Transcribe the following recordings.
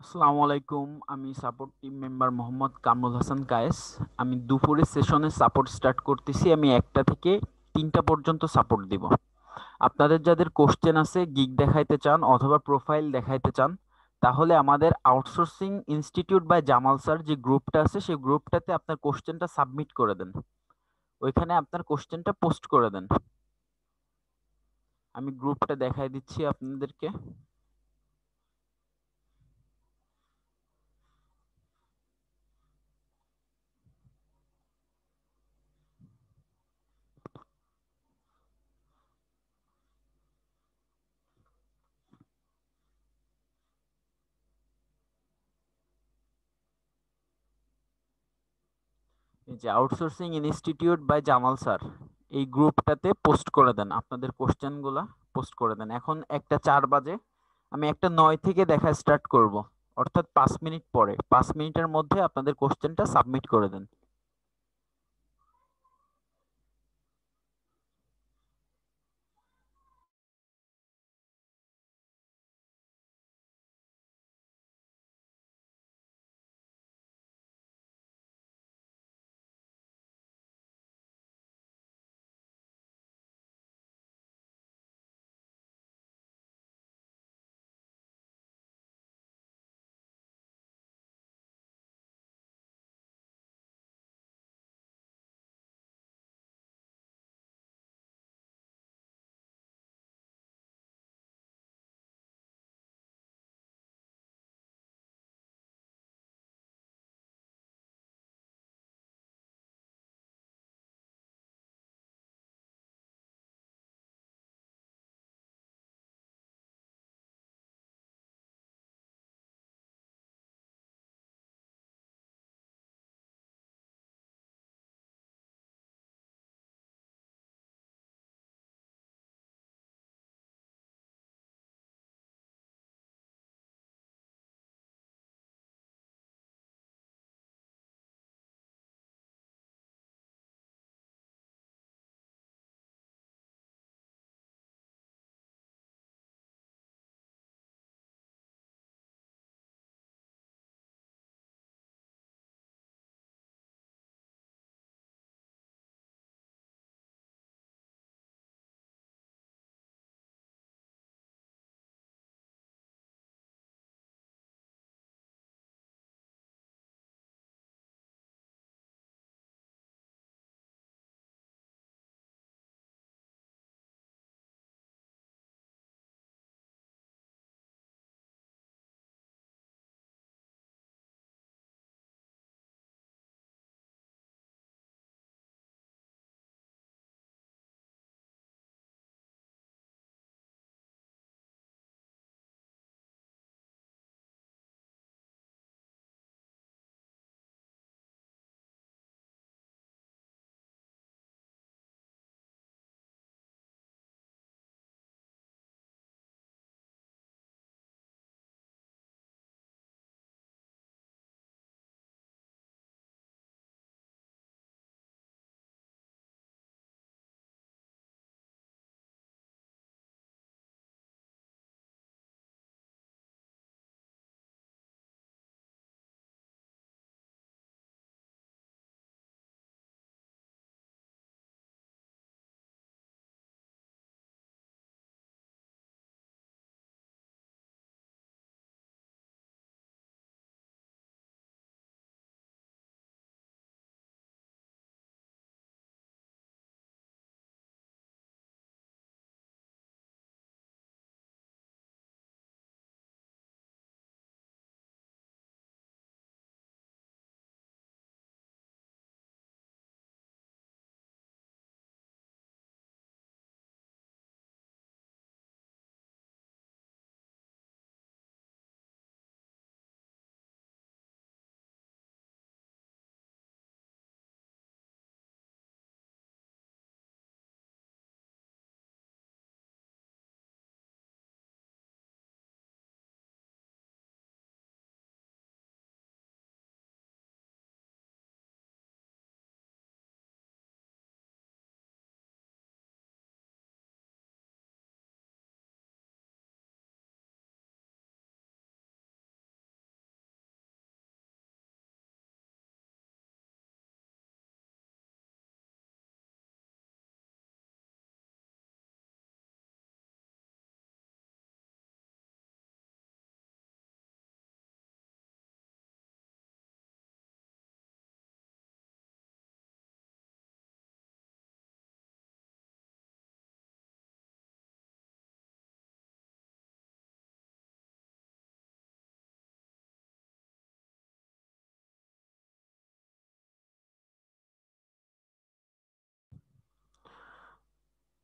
আসসালামু আলাইকুম। আমি support team member Mohammad Kamrul Hasan Kayes. আমি দুপুরের সেশনে সাপোর্ট স্টার্ট করতেছি। আমি 1টা থেকে 3টা পর্যন্ত সাপোর্ট দিব। আপনাদের যাদের কোশ্চেন আছে, গিগ দেখাইতে চান অথবা প্রোফাইল দেখাইতে চান, তাহলে আমাদের outsourcing institute by Jamal sir যে গ্রুপটা আছে সেই গ্রুপটাতে আপনার কোশ্চেনটা সাবমিট করে দেন। ওইখানে আপনার কোশ্চেনটা পোস্ট করে দেন। আমি গ্রুপটা দেখাই দিচ্ছি আপনাদেরকে। এই যে outsourcing institute by Jamal sir, এই গ্রুপটাতে পোস্ট করে দেন, আপনাদের কোশ্চেনগুলা পোস্ট করে দেন। এখন 1টা 4 বাজে, আমি 1টা 9 থেকে দেখা স্টার্ট করব, অর্থাৎ 5 মিনিট পরে। 5 মিনিটের মধ্যে আপনাদের কোশ্চেনটা সাবমিট করে দেন।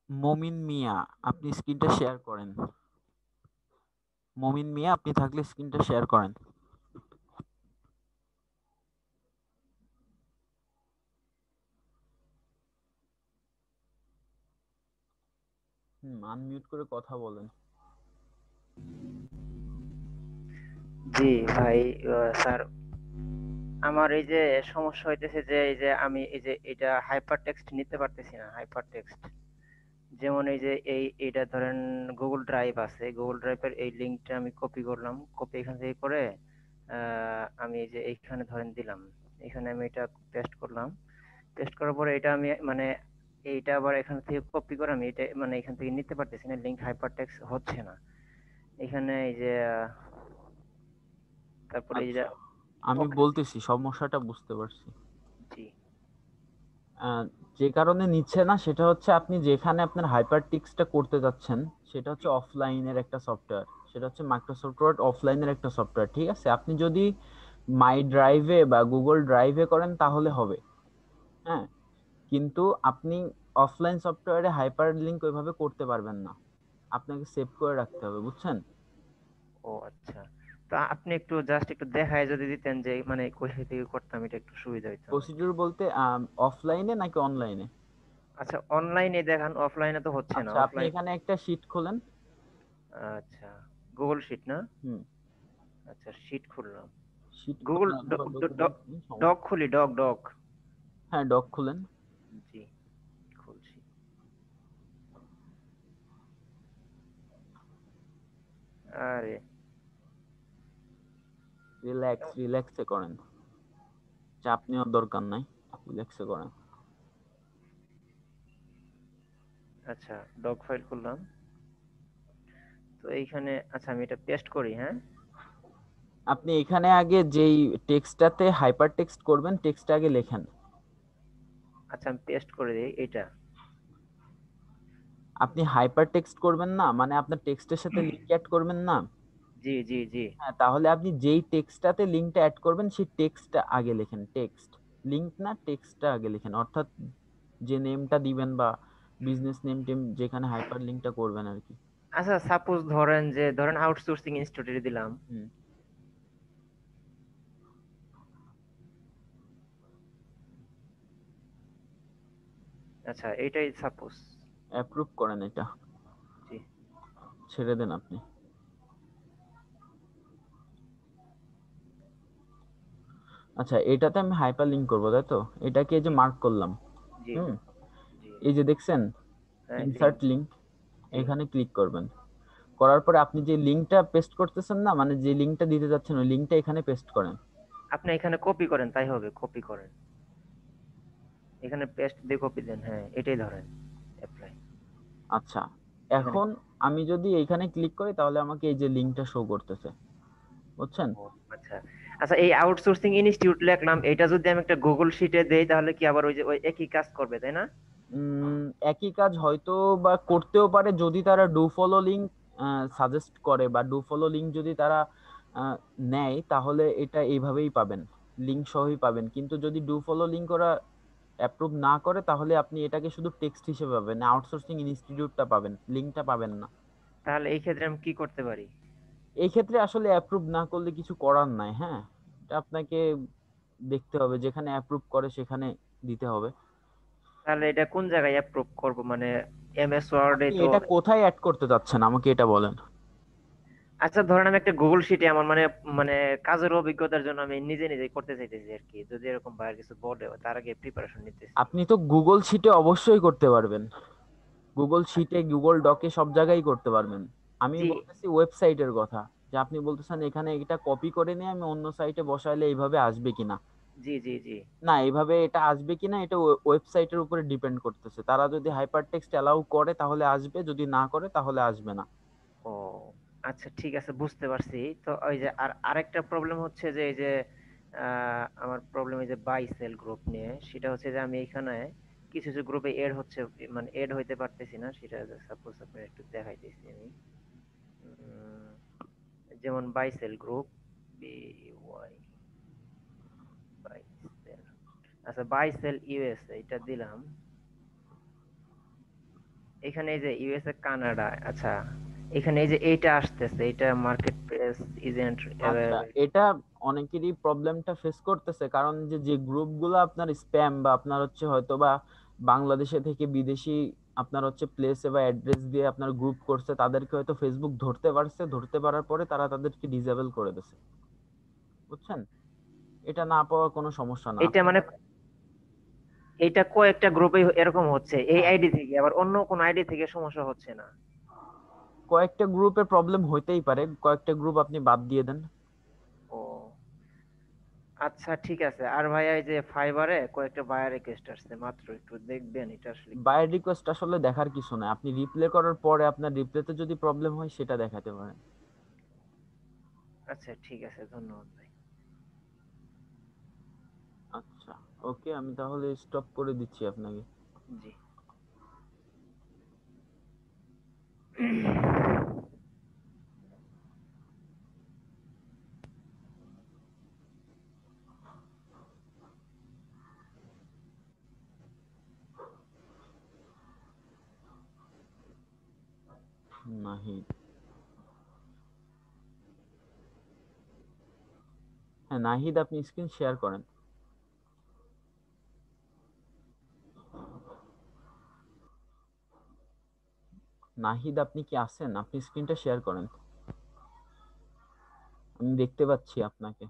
মমিন মিয়া, আপনি স্ক্রিনটা শেয়ার করেন। মমিন মিয়া, আপনি থাকলে স্ক্রিনটা শেয়ার করেন। আনমিউট করে কথা বলেন। জি ভাই, স্যার আমার এই যে সমস্যা হইতেছে যে এই যে আমি এই যে এটা হাইপার টেক্সট নিতে পারতেছি না। হাইপার টেক্সট যেমন এই যে এইটা ধরেন গুগল ড্রাইভ আছে, গুগল ড্রাইভের এই লিঙ্কটা আমি কপি করলাম, কপি এখান থেকে করে আমি এই যে এইখানে ধরেন দিলাম, এখানে আমি এটা পেস্ট করলাম। পেস্ট করার পরে এটা আমি মানে এইটা আবার এখান থেকে কপি করে আমি এটা মানে এখান থেকে নিতে পারতেছি না, লিঙ্ক হাইপার টেক্সট হচ্ছে না এখানে এই যে তারপরে এই যে আচ্ছা, আমি ওকে। বলতেছি, সমস্যাটা বুঝতে পারছি। জি আহ, যে কারণে নিচ্ছে না সেটা হচ্ছে আপনি যেখানে আপনার হাইপার টেক্সটটা করতে যাচ্ছেন সেটা হচ্ছে অফলাইনের একটা সফটওয়্যার, সেটা হচ্ছে মাইক্রোসফট ওয়ার্ড অফলাইনের একটা সফটওয়্যার, ঠিক আছে? আপনি যদি মাই ড্রাইভে বা গুগল ড্রাইভে করেন তাহলে হবে, হ্যাঁ, কিন্তু আপনি অফলাইন সফটওয়্যারে হাইপার লিংক ওইভাবে করতে পারবেন না, আপনাকে সেভ করে রাখতে হবে, বুঝছেন? ও আচ্ছা, তো আপনি একটু জাস্ট একটু দেখায় যদি দিতেন যে মানে কোথা থেকে করতাম, এটা একটু সুবিধা হইতো আমাকে। প্রসিডিউর বলতে অফলাইনে নাকি অনলাইনে? আচ্ছা অনলাইনে দেখান, অফলাইনে তো হচ্ছে না আচ্ছা, আপনি অফলাইন। এখানে একটা শিট খোলেন। আচ্ছা গুগল শিট না? হুম। আচ্ছা শিট খুললাম। শিট গুগল খোলা অথবা ডকুমেন্ট, ডক সমস্যা। খুলি, ডক ডক। হ্যাঁ, ডক খুলেন। জি খুলছি। আরে রিল্যাক্সে করেন, চাপ নেওয়ার দরকার নাই, রিল্যাক্সে করেন। আচ্ছা ডক ফাইল খুললাম। তো এইখানে আচ্ছা আমি এটা পেস্ট করি, হ্যাঁ। আপনি এখানে আগে যেই টেক্সটটাতে হাইপার টেক্সট করবেন টেক্সটটা আগে লেখেন। আচ্ছা আমি পেস্ট করে দিই এটা। আপনি হাইপার টেক্সট করবেন না, মানে আপনার টেক্সটের সাথে লিঙ্ক অ্যাড করবেন না? জি জি জি। হ্যাঁ, তাহলে আপনি যেই টেক্সটটাতে লিঙ্কটা অ্যাড করবেন সেই টেক্সটটা আগে লেখেন, টেক্সট, লিঙ্ক না, টেক্সটটা আগে লেখেন, অর্থাৎ যে নেমটা দিবেন বা বিজনেস নেম টেম যেখানে হাইপার লিঙ্কটা করবেন আর কি। আচ্ছা সাপোজ ধরেন যে ধরেন আউটসোর্সিং ইনস্টিটিউটে দিলাম। হুম। আচ্ছা এইটাই সাপোজ। অ্যাপ্রুভ করেন এটা, জি ছেড়ে দেন আপনি। আচ্ছা, এটাতে আমি হাইপার লিঙ্ক করবো, তাই তো? এটাকে এই যে জি মার্ক করলাম। জি হুম। জি। এই যে দেখছেন, হ্যাঁ লিঙ্ক। ইনসার্ট লিঙ্ক, জি। এখানে ক্লিক করবেন। করার পরে আপনি যে লিঙ্কটা পেস্ট করতেছেন না, মানে যে লিঙ্কটা দিতে যাচ্ছেন ওই লিঙ্কটা এখানে পেস্ট করেন। আপনি এখানে কপি করেন তাই হবে, কপি করেন, এখানে পেস্ট দিয়ে কপি দেন, হ্যাঁ এটাই ধরেন অ্যাপ্লাই। আচ্ছা, এখানে এখন আমি যদি এইখানে ক্লিক করি তাহলে আমাকে এই যে লিঙ্কটা শো করতেছে, বুঝছেন? ও আচ্ছা। আচ্ছা এই আউটসোর্সিং ইনস্টিটিউট লিখলাম, এটা যদি আমি একটা গুগল শিটে দেই তাহলে কি আবার ওই যে ওই একই কাজ করবে তাই না? একই কাজ হয়তো বা করতেও পারে যদি তারা ডু ফলো লিঙ্ক সাজেস্ট করে, বা ডু ফলো লিঙ্ক যদি তারা আহ, নেয় তাহলে এটা এইভাবেই পাবেন, লিঙ্ক সহই পাবেন, কিন্তু যদি ডু ফলো লিঙ্ক ওরা অ্যাপ্রুভ না করে তাহলে আপনি এটাকে শুধু টেক্সট হিসেবে পাবেন, আউটসোর্সিং ইনস্টিটিউটটা পাবেন, লিঙ্কটা পাবেন না। তাহলে এই ক্ষেত্রে আমি কি করতে পারি? এই ক্ষেত্রে আসলে অ্যাপ্রুভ না করলে কিছু করার নাই, হ্যাঁ, এটা আপনাকে দেখতে হবে, যেখানে অ্যাপ্রুভ করে সেখানে দিতে হবে। তাহলে এটা কোন জায়গায় অ্যাপ্রুভ করব মানে এমএস ওয়ার্ডে আপনি তো? এটা কোথায় অ্যাড করতে চাচ্ছেন আমাকে এটা বলেন। আচ্ছা ধরেন আমি একটা গুগল শিটে আমার মানে মানে কাজের অভিজ্ঞতার জন্য আমি নিজে নিজে করতে চাইতেছি আর কি, যদি এরকম বাইরে কিছু বলে তার আগে প্রিপারেশন নিতেছি। আপনি তো গুগল শিটে অবশ্যই করতে পারবেন, গুগল শিটে গুগল ডকে সব জায়গায় করতে পারবেন। আমি জি বলতেছি ওয়েবসাইটের কথা, যে আপনি বলতেছেন এখানে এটা কপি করে নিয়ে আমি অন্য সাইটে বসাইলে এইভাবে আসবে কিনা। জি জি জি। না, এইভাবে এটা আসবে কিনা এটা ওয়েবসাইটের উপরে ডিপেন্ড করতেছে, তারা যদি হাইপার টেক্সট অ্যালাউ করে তাহলে আসবে, যদি না করে তাহলে আসবে না। ও আচ্ছা ঠিক আছে বুঝতে পারছি। তো ওই যে আর আরেকটা প্রবলেম হচ্ছে যে এই যে আমার প্রবলেম এই যে বাই সেল গ্রুপ নিয়ে, সেটা হচ্ছে যে আমি এখানে কিছু কিছু গ্রুপে এড হচ্ছে মানে এড হইতে পারতেছি না, সেটা সাপোজ আপনার একটু দেখাইতেছি আমি। উম, যেমন buy sell group, B Y buy sell. আচ্ছা বাই সেল ইউএস এটা দিলাম। এখানে এই যে ইউএসএ কানাডা, আচ্ছা এখানে এই যে এইটা আসতেছে, এটা মার্কেট প্লেস ইজেন্ট আচ্ছা, অ্যাভেলেবল। এটা অনেকেরই প্রবলেমটা ফেস করতেছে, কারণ যে যে গ্রুপগুলো আপনার স্প্যাম বা আপনার হচ্ছে হয়তো বা বাংলাদেশে থেকে বিদেশি আপনার হচ্ছে প্লেসে বা অ্যাড্রেস দিয়ে আপনার গ্রুপ করছে, তাদেরকে হয়তো ফেসবুক ধরতে পারছে, ধরতে পারার পরে তারা তাদেরকে ডিসেবল করে দিছে, বুঝছেন? এটা না পাওয়ার কোনো সমস্যা না, এটা আপনি মানে এইটা কয়েকটা গ্রুপে এরকম হচ্ছে, এই হ্যাঁ, আইডি থেকে, আবার অন্য কোন আইডি থেকে সমস্যা হচ্ছে না? কয়েকটা গ্রুপে প্রবলেম হইতেই পারে, কয়েকটা গ্রুপ আপনি বাদ দিয়ে দেন। ও আচ্ছা ঠিক আছে। আর ভাইয়া এই যে ফাইবারে কয়েকটা বায়ার রিকোয়েস্ট আসছে মাত্র, একটু দেখবেন এটা আসলে কি? বাই রিকোয়েস্ট আসলে দেখার কিছু না, আপনি রিপ্লে করার পরে আপনার রিপ্লেতে যদি প্রবলেম হয় সেটা দেখাতে পারেন। আচ্ছা ঠিক আছে, ধন্যবাদ ভাই। আচ্ছা, ওকে, আমি তাহলে স্টপ করে দিচ্ছি আপনাকে। জি। নাহিদ, হ্যাঁ নাহিদ, আপনি স্ক্রিন শেয়ার করেন। নাহিদ, আপনি কি আছেন? আপনি স্ক্রিনটা শেয়ার করেন, আমি দেখতে পাচ্ছি আপনাকে।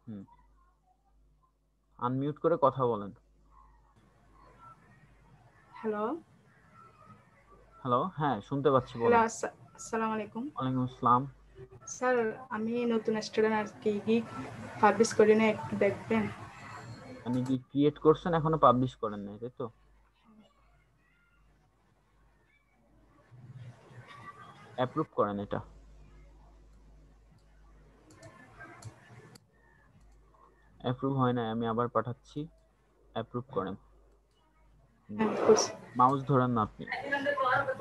হুম, আনমিউট করে কথা বলেন। হ্যালো। হ্যালো, হ্যাঁ শুনতে পাচ্ছি, হ্যালো, বলেন। আসসালামু আলাইকুম। ওয়ালাইকুম আসসালাম। স্যার, আমি নতুন স্টুডেন্ট আর কি, গিগ পাবলিশ করি না, একটু দেখবেন? আপনি কি ক্রিয়েট করছেন, এখনো পাবলিশ করেন নাই, তাই তো? অ্যাপ্রুভ করেন এটা। অ্যাপ্রুভ হয় নাই, আমি আবার পাঠাচ্ছি, অ্যাপ্রুভ করেন। হ্যাঁ, করছি। মাউস ধরেন না আপনি,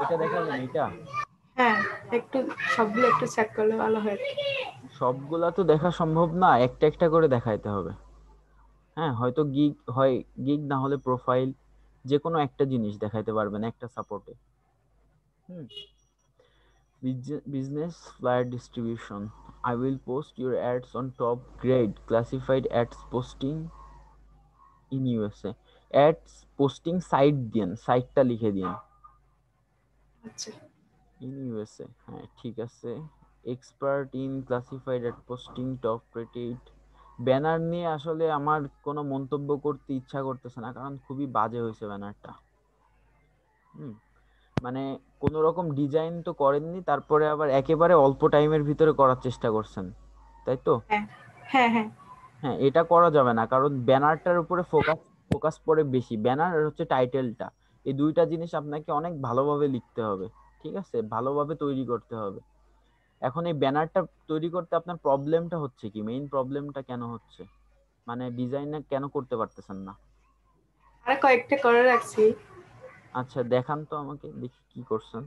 এটা দেখাবেন এইটা। হ্যাঁ, একটু সবগুলো একটু চেক করলে ভালো হয় আর কি। সবগুলা তো দেখা সম্ভব না, একটা একটা করে দেখাইতে হবে। হ্যাঁ, হয়তো গিগ হয়, গিগ না হলে প্রোফাইল, যে কোনো একটা জিনিস দেখাইতে পারবেন একটা সাপোর্টে। হুম, business flyer distribution. I will post your ads on top grade classified ads posting in USA. Ads posting site দিন, সাইটটা লিখে দিন, আচ্ছা। in USA। হ্যাঁ ঠিক আছে। Expert in classified ad posting top rated. Banner নিয়ে আসলে আমার কোনো মন্তব্য করতে ইচ্ছা করতেছে না, কারণ খুবই বাজে হয়েছে ব্যানারটা। হুম, মানে কোনো রকম ডিজাইন তো করেননি, তারপরে আবার একেবারে অল্প টাইমের ভিতরে করার চেষ্টা করছেন, তাই তো? হ্যাঁ, হ্যাঁ, হ্যাঁ। হ্যাঁ, এটা করা যাবে না, কারণ ব্যানারটার উপরে ফোকাস ফোকাস পড়ে বেশি, ব্যানার আর হচ্ছে টাইটেলটা, এই দুইটা জিনিস আপনাকে অনেক ভালোভাবে লিখতে হবে, ঠিক আছে, ভালোভাবে তৈরি করতে হবে। এখন এই ব্যানারটা তৈরি করতে আপনার প্রবলেমটা হচ্ছে কি, মেইন প্রবলেমটা কেন হচ্ছে, মানে ডিজাইনে কেন করতে পারতেছেন না? আর কয়েকটা করে রাখছি। আচ্ছা, দেখান তো আমাকে, দেখি কি করছেন।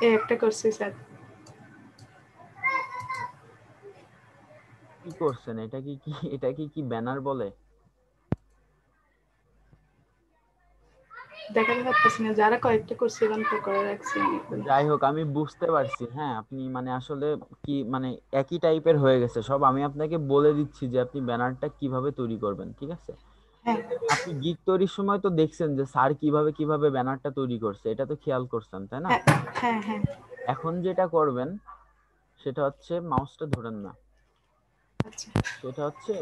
এই একটা করছি স্যার। কি করছেন, এটা কি কি এটা কি কি ব্যানার বলে? দেখাতে পারতেছি না, যারা কয়েকটা করছিলাম তো করে রাখছি অনেকগুলো। যাই হোক, আমি বুঝতে পারছি, হ্যাঁ আপনি মানে আসলে কি মানে একই টাইপের হয়ে গেছে সব। আমি আপনাকে বলে দিচ্ছি যে আপনি ব্যানারটা কিভাবে তৈরি করবেন, ঠিক আছে? হ্যাঁ, আপনি গিগ তৈরির সময় তো দেখছেন যে স্যার কিভাবে কিভাবে ব্যানারটা তৈরি করছে, এটা তো খেয়াল করছেন, তাই না? হ্যাঁ, হ্যাঁ, হ্যাঁ। এখন যেটা করবেন সেটা হচ্ছে, মাউসটা ধরেন না, আচ্ছা। সেটা হচ্ছে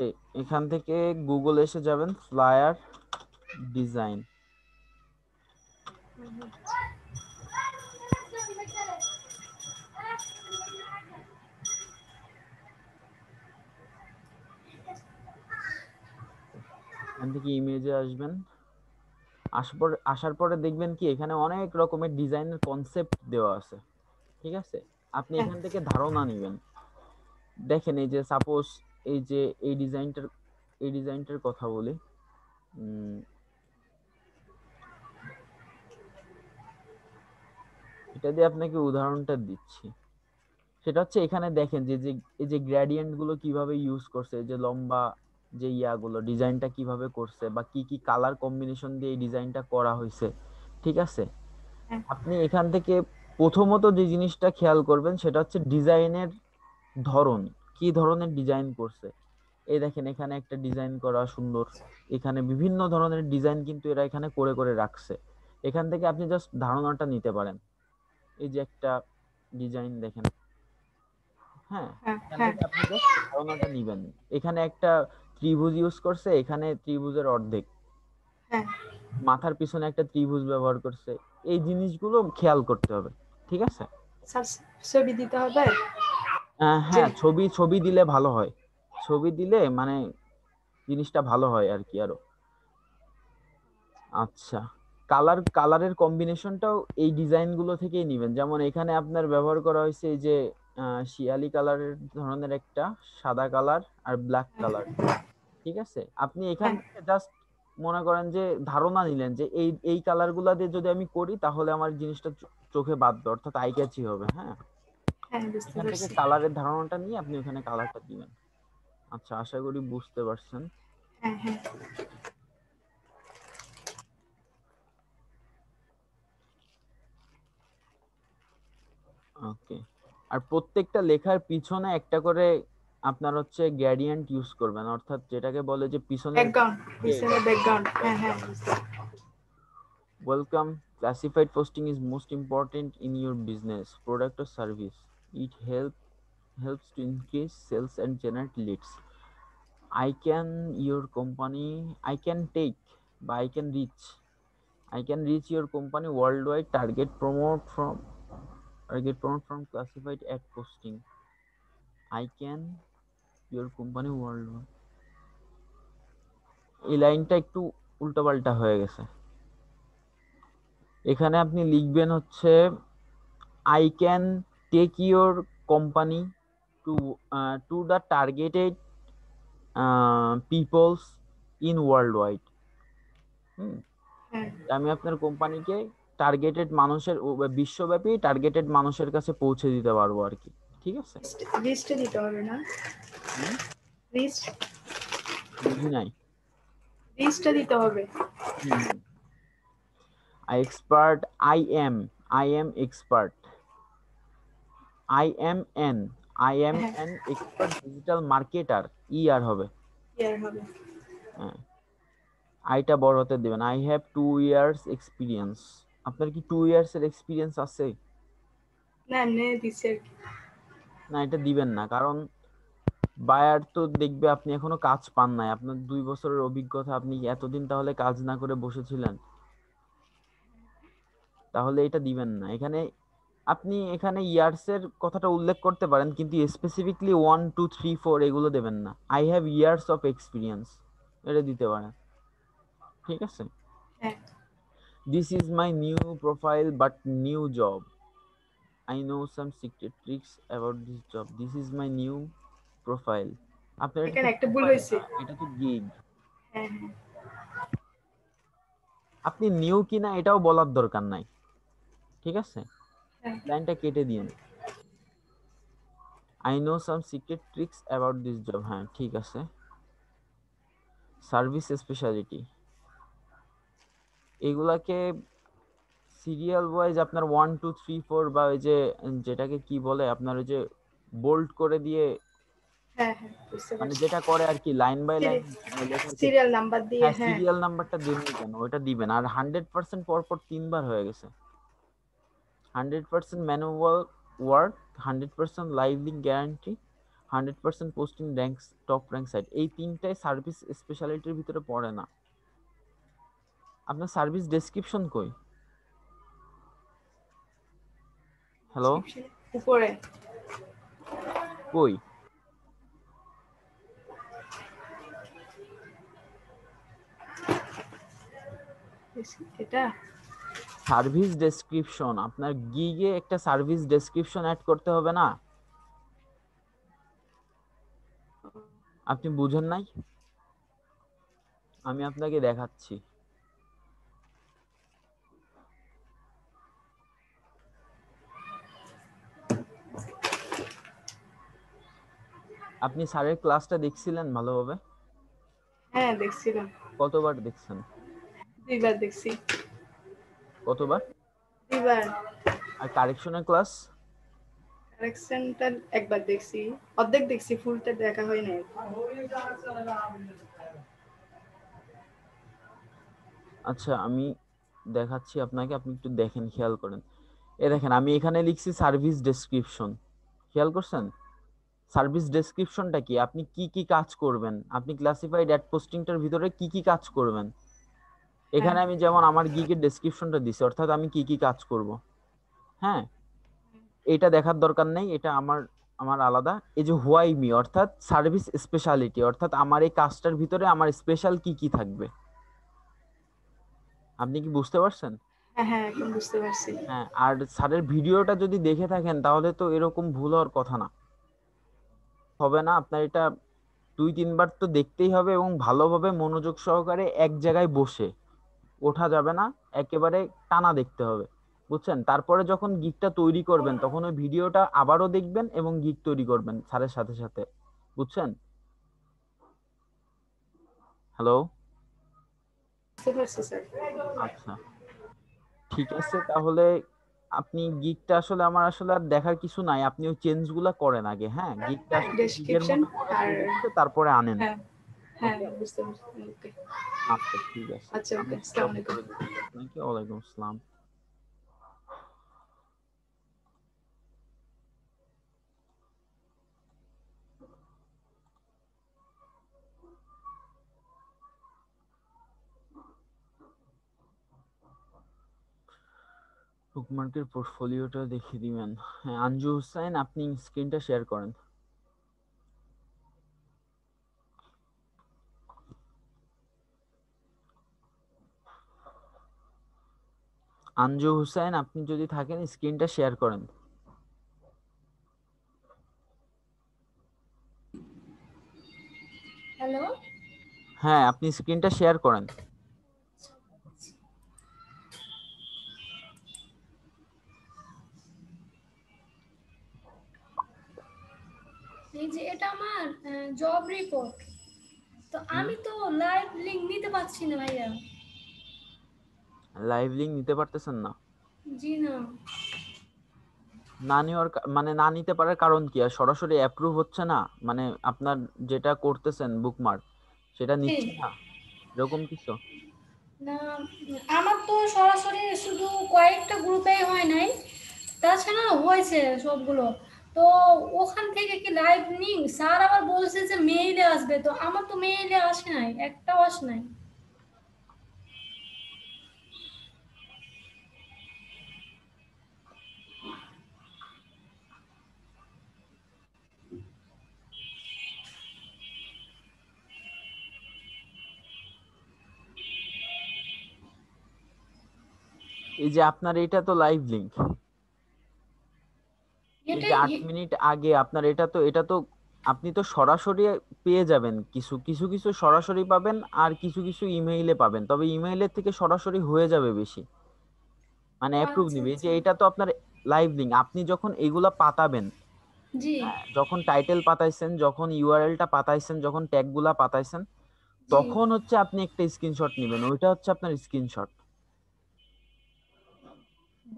এখান থেকে গুগল এসে যাবেন, ফ্লায়ার ডিজাইন। এখান থেকে ইমেজে আসবেন, আসার পরে দেখবেন কি এখানে অনেক রকমের ডিজাইনের কনসেপ্ট দেওয়া আছে, ঠিক আছে? আপনি হ্যাঁ এখান থেকে ধারণা নেবেন। দেখেন এই যে সাপোজ এই যে এই ডিজাইনটার কথা বলি। এটা দিয়ে আপনাকে উদাহরণটা দিচ্ছি। সেটা হচ্ছে এখানে দেখেন যে যে এই যে গ্রেডিয়েন্ট গুলো কিভাবে ইউজ করছে, এই যে লম্বা যে ইয়াগুলো ডিজাইনটা কিভাবে করছে বা কি কি কালার কম্বিনেশন দিয়ে এই ডিজাইনটা করা হয়েছে, ঠিক আছে? হ্যাঁ আপনি এখান থেকে প্রথমত যে জিনিসটা খেয়াল করবেন সেটা হচ্ছে ডিজাইনের ধরন, কি ধরনের ডিজাইন করছে। এই দেখেন এখানে একটা ডিজাইন করা সুন্দর, এখানে বিভিন্ন ধরনের ডিজাইন কিন্তু এরা এখানে করে করে রাখছে। এখান থেকে আপনি জাস্ট ধারণাটা নিতে পারেন। এই যে একটা ডিজাইন দেখেন, হ্যাঁ, হ্যাঁ এখান হ্যাঁ থেকে আপনি জাস্ট ধারণাটা নিবেন। এখানে একটা ত্রিভুজ ইউজ করছে, এখানে ত্রিভুজের অর্ধেক, হ্যাঁ মাথার পিছনে একটা ত্রিভুজ ব্যবহার করছে। এই জিনিসগুলো খেয়াল করতে হবে, ঠিক আছে? স্যার ছবি দিতে হবে যে হ্যাঁ, ছবি ছবি দিলে ভালো হয়, ছবি দিলে মানে জিনিসটা ভালো হয় আর কি আরো। আচ্ছা, কালারের কম্বিনেশনটাও এই ডিজাইন গুলো থেকেই নিবেন। যেমন এখানে আপনার ব্যবহার করা হয়েছে এই যে শিয়ালি কালারের ধরনের একটা সাদা কালার আর ব্ল্যাক কালার, ঠিক আছে? আপনি এখান হ্যাঁ থেকে জাস্ট মনে করেন যে ধারণা নিলেন যে এই এই কালার গুলা দিয়ে যদি আমি করি তাহলে আমার জিনিসটা চোখে বাঁধবে, অর্থাৎ আই ক্যাচি হবে। হ্যাঁ, হ্যাঁ বুঝতে এখান থেকে পারছি কালারের ধারণাটা নিয়ে আপনি ওখানে কালারটা দিবেন। আচ্ছা, আশা করি বুঝতে পারছেন। হ্যাঁ হ্যাঁ ওকে। আর প্রত্যেকটা লেখার পিছনে একটা করে আপনার হচ্ছে গ্রেডিয়েন্ট ইউজ করবেন, অর্থাৎ যেটাকে বলে যে পিছনের ব্যাকগ্রাউন্ড পিছনে ব্যাকগ্রাউন্ড হ্যাঁ হ্যাঁ বুঝতে welcome, classified posting is most important in your business, product or service. It helps to increase sales and generate leads. I can take বা I can reach your company worldwide, target promote from classified ad posting. I can your company worldwide. এই লাইনটা একটু উল্টাপাল্টা হয়ে গেছে। এখানে আপনি লিখবেন হচ্ছে I can take your company to the targeted peoples in worldwide. হুম, হ্যাঁ আমি আপনার কোম্পানিকে টার্গেটেড মানুষের বিশ্বব্যাপী টার্গেটেড মানুষের কাছে পৌঁছে দিতে পারবো আর কি, ঠিক আছে? লিস্ট দিতে হবে না হুম, লিস্ট বুঝি নাই। লিস্টটা দিতে হবে হুম, I expert I am expert I am হ্যাঁ an expert digital marketer, আর হবে। ইয়ার হবে হ্যাঁ, আইটা বড় হতে দিবেন। I have 2 years experience। আপনার কি 2 years এর এক্সপিরিয়েন্স আছে? না এমনি দিছে আর কি না, এটা দিবেন না, কারণ বায়ার তো দেখবে আপনি এখনো কাজ পান নাই, আপনার 2 বছরের অভিজ্ঞতা, আপনি এতদিন তাহলে কাজ না করে বসেছিলেন, তাহলে এটা দিবেন না। আপনি এখানে ইয়ার্স এর কথাটা উল্লেখ করতে পারেন, কিন্তু স্পেসিফিকলি 1 2 3 4 এগুলো দেবেন না। I have years of experience এটা দিতে পারেন, ঠিক আছে? হ্যাঁ This is my new profile but new job. I know some secret tricks about this job. This is my new profile. আপনার এটা তো এখানে একটা ভুল প্রোফাইল হয়েছে না, এটা তো গিগ। হ্যাঁ হ্যাঁ আপনি নিউ কিনা এটাও বলার দরকার নাই, ঠিক আছে? হ্যাঁ লাইনটা কেটে দিন। I know some secret tricks about this job, হ্যাঁ ঠিক আছে। সার্ভিস স্পেশালিটি, এগুলাকে সিরিয়াল ওয়াইজ আপনার 1 2 3 4 বা ওই যে যেটাকে কি বলে আপনার ওই যে বোল্ড করে দিয়ে, হ্যাঁ হ্যাঁ বুঝতে মানে পারছি যেটা করে আর কি লাইন বাই লাইন লেখার ক্ষেত্রে। সিরিয়াল নাম্বার দিয়ে হ্যাঁ, হ্যাঁ সিরিয়াল নাম্বারটা দেননি কেন, ওটা দিবেন। আর 100% পরপর 3 বার হয়ে গেছে। 100% manual work, 100% live link guarantee, 100% posting ranks top rank site, এই তিনটাই সার্ভিস স্পেশালিটির ভিতরে পড়ে না। আপনার সার্ভিস ডেসক্রিপশন কই? হ্যালো, উপরে কই? এটা সার্ভিস ডেসক্রিপশন, আপনার গিগে একটা সার্ভিস ডেসক্রিপশন অ্যাড করতে হবে না? আপনি বুঝেন নাই? আমি আপনাকে দেখাচ্ছি। আপনি স্যারের ক্লাসটা দেখছিলেন ভালোভাবে? হ্যাঁ দেখছিলাম, কতবার দেখছেন? 2বার দেখছি। কতবার? 2বার। আর কারেকশনের ক্লাস? কারেকশনটা একবার দেখছি, অর্ধেক দেখছি, ফুলটা দেখা হয় নাই। আচ্ছা, আমি দেখাচ্ছি আপনাকে, আপনি একটু দেখেন, খেয়াল করেন। দেখেন, আমি এখানে লিখছি সার্ভিস ডেসক্রিপশন, খেয়াল করছেন? সার্ভিস ডেসক্রিপশনটা কি? আপনি কি কি কাজ করবেন, আপনি ক্লাসিফাইড অ্যাড পোস্টিংটার ভিতরে কি কি কাজ করবেন। এখানে আমি যেমন আমার গিগের ডেসক্রিপশনটা দিছি, অর্থাৎ আমি কি কি কাজ করব। হ্যাঁ, এটা দেখার দরকার নেই, এটা আমার আমার আলাদা। এই যে হোয়াই মি, অর্থাৎ সার্ভিস স্পেশালিটি, অর্থাৎ আমার এই কাজটার ভিতরে আমার স্পেশাল কি কি থাকবে। আপনি কি বুঝতে পারছেন? হ্যাঁ হ্যাঁ, এখন বুঝতে পারছি। হ্যাঁ, আর স্যারের ভিডিওটা যদি দেখে থাকেন তাহলে তো এরকম ভুল হওয়ার কথা না, হবে না। আপনার এটা 2-3 বার তো দেখতেই হবে, এবং ভালোভাবে মনোযোগ সহকারে এক জায়গায় বসে, ওঠা যাবে না, একেবারে টানা দেখতে হবে, বুঝছেন? তারপরে যখন গিগটা তৈরি করবেন তখন ওই ভিডিওটা আবারও দেখবেন এবং গিগ তৈরি করবেন স্যারের সাথে সাথে, বুঝছেন? হ্যালো? বুঝতে পারছি স্যার। আচ্ছা, ঠিক আছে, তাহলে আপনি গিগটা আসলে আমার আসলে আর দেখার কিছু নাই, আপনি ওই চেঞ্জ গুলা করেন আগে। হ্যাঁ, গিগটা আসলে গিগের ডেসক্রিপশন মতো করে আর তৈরি করে তারপরে আনেন। হ্যাঁ হ্যাঁ ওকে, বুঝতে পারছি। ওকে। আচ্ছা ঠিক আছে, আচ্ছা আমি ওকে, স্টপ আসসালামু আলাইকুম। করে দিচ্ছি আপনাকে। ওয়ালাইকুম আসসালাম। বুকমার্কের পোর্টফোলিওটা দেখিয়ে দিবেন। হ্যাঁ, আঞ্জু হুসাইন, আপনি স্ক্রিনটা শেয়ার করেন। আঞ্জু হুসাইন, আপনি যদি থাকেন স্ক্রিনটা শেয়ার করেন। হ্যালো। হ্যাঁ, আপনি স্ক্রিনটা শেয়ার করেন। এই যে এটা আমার জব রিপোর্ট, তো আমি তো লাইভ লিংক নিতে পারছি না ভাইয়া। লাইভ লিংক নিতে পারতেছেন না? জি না। না নেওয়ার মানে না নিতে পারার কারণ কি? আর সরাসরি অ্যাপ্রুভ হচ্ছে না, মানে আপনার যেটা করতেছেন বুকমার্ক সেটা জি নিচ্ছে না, এরকম কিছু? না, আমার তো সরাসরি শুধু কয়েকটা গ্রুপে হয় নাই, তাছাড়া হয়েছে সবগুলো। তো ওখান থেকে কি লাইভ লিংক স্যার আবার বলছে যে মেইলে আসবে, তো আমার তো মেইলে আসে নাই, একটাও আসে নাই। এই যে আপনার এটা তো লাইভ লিংক, এই এটা যে 8 মিনিট আগে আপনার এটা তো আপনি তো সরাসরি পেয়ে যাবেন, কিছু কিছু কিছু সরাসরি পাবেন আর কিছু কিছু ইমেইলে পাবেন, তবে ইমেইলের থেকে সরাসরি হয়ে যাবে বেশি, মানে অ্যাপ্রুভ আচ্ছা নিবে। এই যে আচ্ছা। এটা তো আপনার লাইভ লিংক, আপনি যখন এগুলা পাতাবেন, জি যখন টাইটেল পাতাইছেন, যখন ইউআরএলটা পাতাইছেন, যখন ট্যাগ গুলা পাতাইছেন, জি। তখন হচ্ছে আপনি একটা স্ক্রিনশট নেবেন, ওইটা হচ্ছে আপনার স্ক্রিনশট।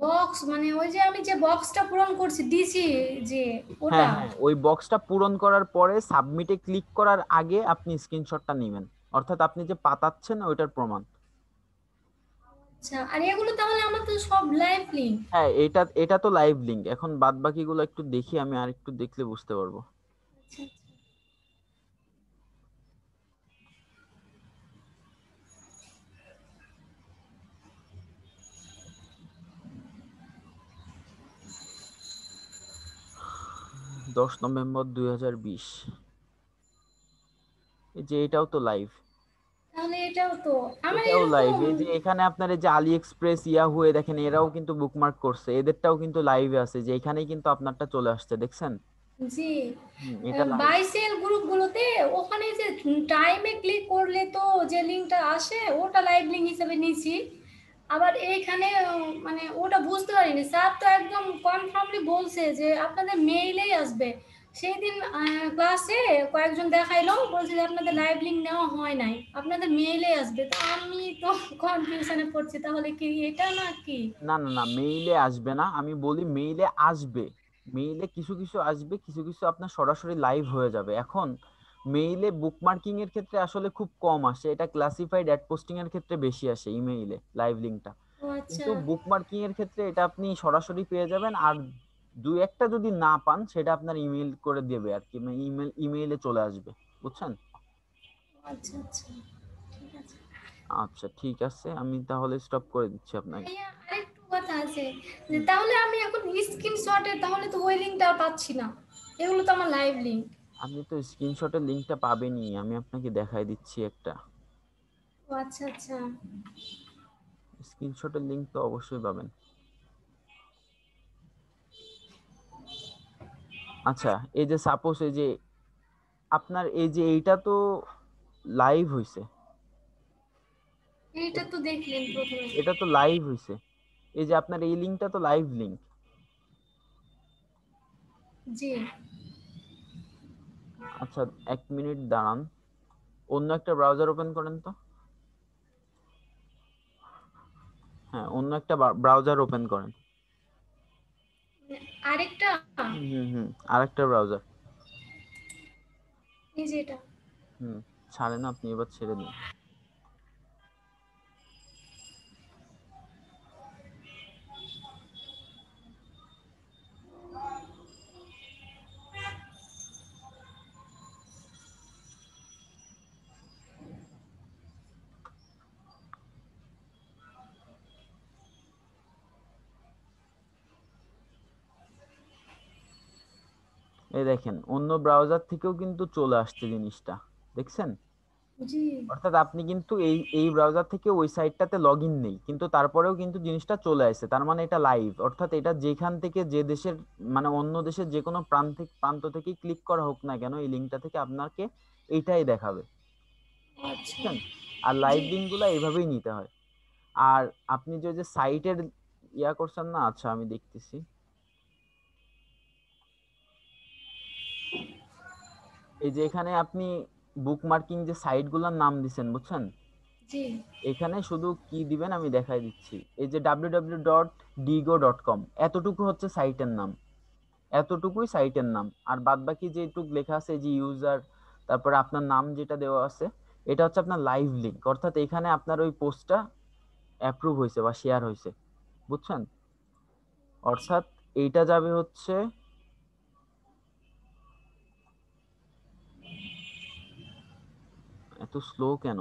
বক্স মানে ওই যে আমি যে বক্সটা পূরণ করছি দিছি, যে হ্যাঁ ওটা। হ্যাঁ, ওই বক্সটা পূরণ করার পরে সাবমিটে ক্লিক করার আগে আপনি স্ক্রিনশটটা নেবেন, অর্থাৎ আপনি যে পাতাচ্ছেন ওইটার প্রমাণ। আচ্ছা, আর এগুলো তাহলে আমার তো সব লাইভ লিংক। হ্যাঁ, এটা এটা তো লাইভ লিংক। এখন বাদ বাকিগুলো একটু দেখি, আমি আর একটু দেখলে বুঝতে পারবো। আচ্ছা আচ্ছা। 10 নভেম্বর 2020, এই যে এটাও তো লাইভ। তাহলে এটাও তো আমার এটাও লাইভ। এরকম। এই যে এখানে আপনার এই যে আলি এক্সপ্রেস, ইয়াহু, দেখেন এরাও কিন্তু বুকমার্ক করছে, এদেরটাও কিন্তু লাইভে আছে, যে এখানেই কিন্তু আপনারটা চলে আসছে, দেখছেন? জি, এটা লাইভ। বাইসেল গ্রুপগুলোতে ওখানে যে টাইমে ক্লিক করলে তো যে লিঙ্কটা আসে ওটা লাইভ লিঙ্ক হিসেবে নিয়েছি। আবার এইখানে মানে ওটা বুঝতে পারিনি, স্যার তো একদম কনফার্মলি বলছে যে আপনাদের মেইলেই আসবে। সেই দিন ক্লাসে কয়েকজন দেখাইলো, বলছে যে আপনাদের লাইভ লিঙ্ক নেওয়া হয় নাই, আপনাদের মেইলে আসবে। তো আমি তো কনফিউশনে পড়ছি, তাহলে কি এটা না কি? না না না, মেইলে আসবে না, আমি বলি মেইলে আসবে। মেইলে কিছু কিছু আসবে, কিছু কিছু আপনার সরাসরি লাইভ হয়ে যাবে। এখন মেইলে বুকমার্কিং এর ক্ষেত্রে আসলে খুব কম আসে, এটা ক্লাসিফাইড অ্যাড পোস্টিং এর ক্ষেত্রে বেশি আসে ইমেইলে লাইভ লিংকটা। ও আচ্ছা। কিন্তু বুকমার্কিং এর ক্ষেত্রে এটা আপনি সরাসরি পেয়ে যাবেন, আর দুই একটা যদি না পান সেটা আপনার ইমেইল করে দেবে আর কি, ইমেইলে চলে আসবে, বুঝছেন? আচ্ছা আচ্ছা, ঠিক আছে। আচ্ছা ঠিক আছে, আমি তাহলে স্টপ করে দিচ্ছি আপনাকে। ভাইয়া আরেকটু কথা আছে, যে তাহলে আমি এখন স্ক্রিনশটে তাহলে তো ওই লিঙ্কটা আর পাচ্ছি না, এগুলো তো আমার লাইভ লিঙ্ক। আপনি তো স্ক্রিনশটের লিংকটা পাবেনই, আমি আপনাকে দেখাই দিচ্ছি একটা। ও আচ্ছা আচ্ছা। স্ক্রিনশটের লিংক তো অবশ্যই পাবেন। আচ্ছা, এই যে সাপোজ এই যে আপনার এই যে এইটা তো লাইভ হইছে, এইটা তো দেখলেন প্রথমে। এটা তো লাইভ হইছে, এই যে আপনার এই লিংকটা তো লাইভ লিংক। জি। আচ্ছা, এক মিনিট দাঁড়ান, অন্য একটা ব্রাউজার ওপেন করেন তো। হ্যাঁ, অন্য একটা ব্রাউজার ওপেন করেন। আরেকটা। হুম, আরেকটা ব্রাউজার। এই যে এটা। হুম, ছাড়েন, আপনি এবার ছেড়ে দিন। এই দেখেন, অন্য ব্রাউজার থেকেও কিন্তু চলে আসছে জিনিসটা, দেখছেন? জি। অর্থাৎ আপনি কিন্তু এই এই ব্রাউজার থেকে ওই সাইটটাতে লগ ইন নেই, কিন্তু তারপরেও কিন্তু জিনিসটা চলে আসছে, তার মানে এটা লাইভ। অর্থাৎ এটা যেখান থেকে যে দেশের মানে অন্য দেশের যে কোনো প্রান্ত থেকে ক্লিক করা হোক না কেন, এই লিঙ্কটা থেকে আপনাকে এইটাই দেখাবে, আচ্ছা। বুঝছেন? আর জি। লাইভ লিঙ্ক গুলো এইভাবেই নিতে হয়। আর আপনি যে সাইটের ইয়া করছেন না, আচ্ছা আমি দেখতেছি। এই যে এখানে আপনি বুকমার্কিং যে সাইট গুলোর নাম দিচ্ছেন, বুঝছেন? জি। এখানে শুধু কি দিবেন আমি দেখাই দিচ্ছি। এই যে www.digo.com, এতটুকু হচ্ছে সাইটের নাম, এতটুকুই সাইটের নাম। আর বাদ বাকি যেটুকু লেখা আছে, যে ইউজার, তারপরে আপনার নাম যেটা দেওয়া আছে, এটা হচ্ছে আপনার লাইভ লিংক। অর্থাৎ এখানে আপনার ওই পোস্টটা অ্যাপ্রুভ হয়েছে বা শেয়ার হয়েছে, বুঝছেন? অর্থাৎ এইটা যাবে হচ্ছে, এত স্লো কেন?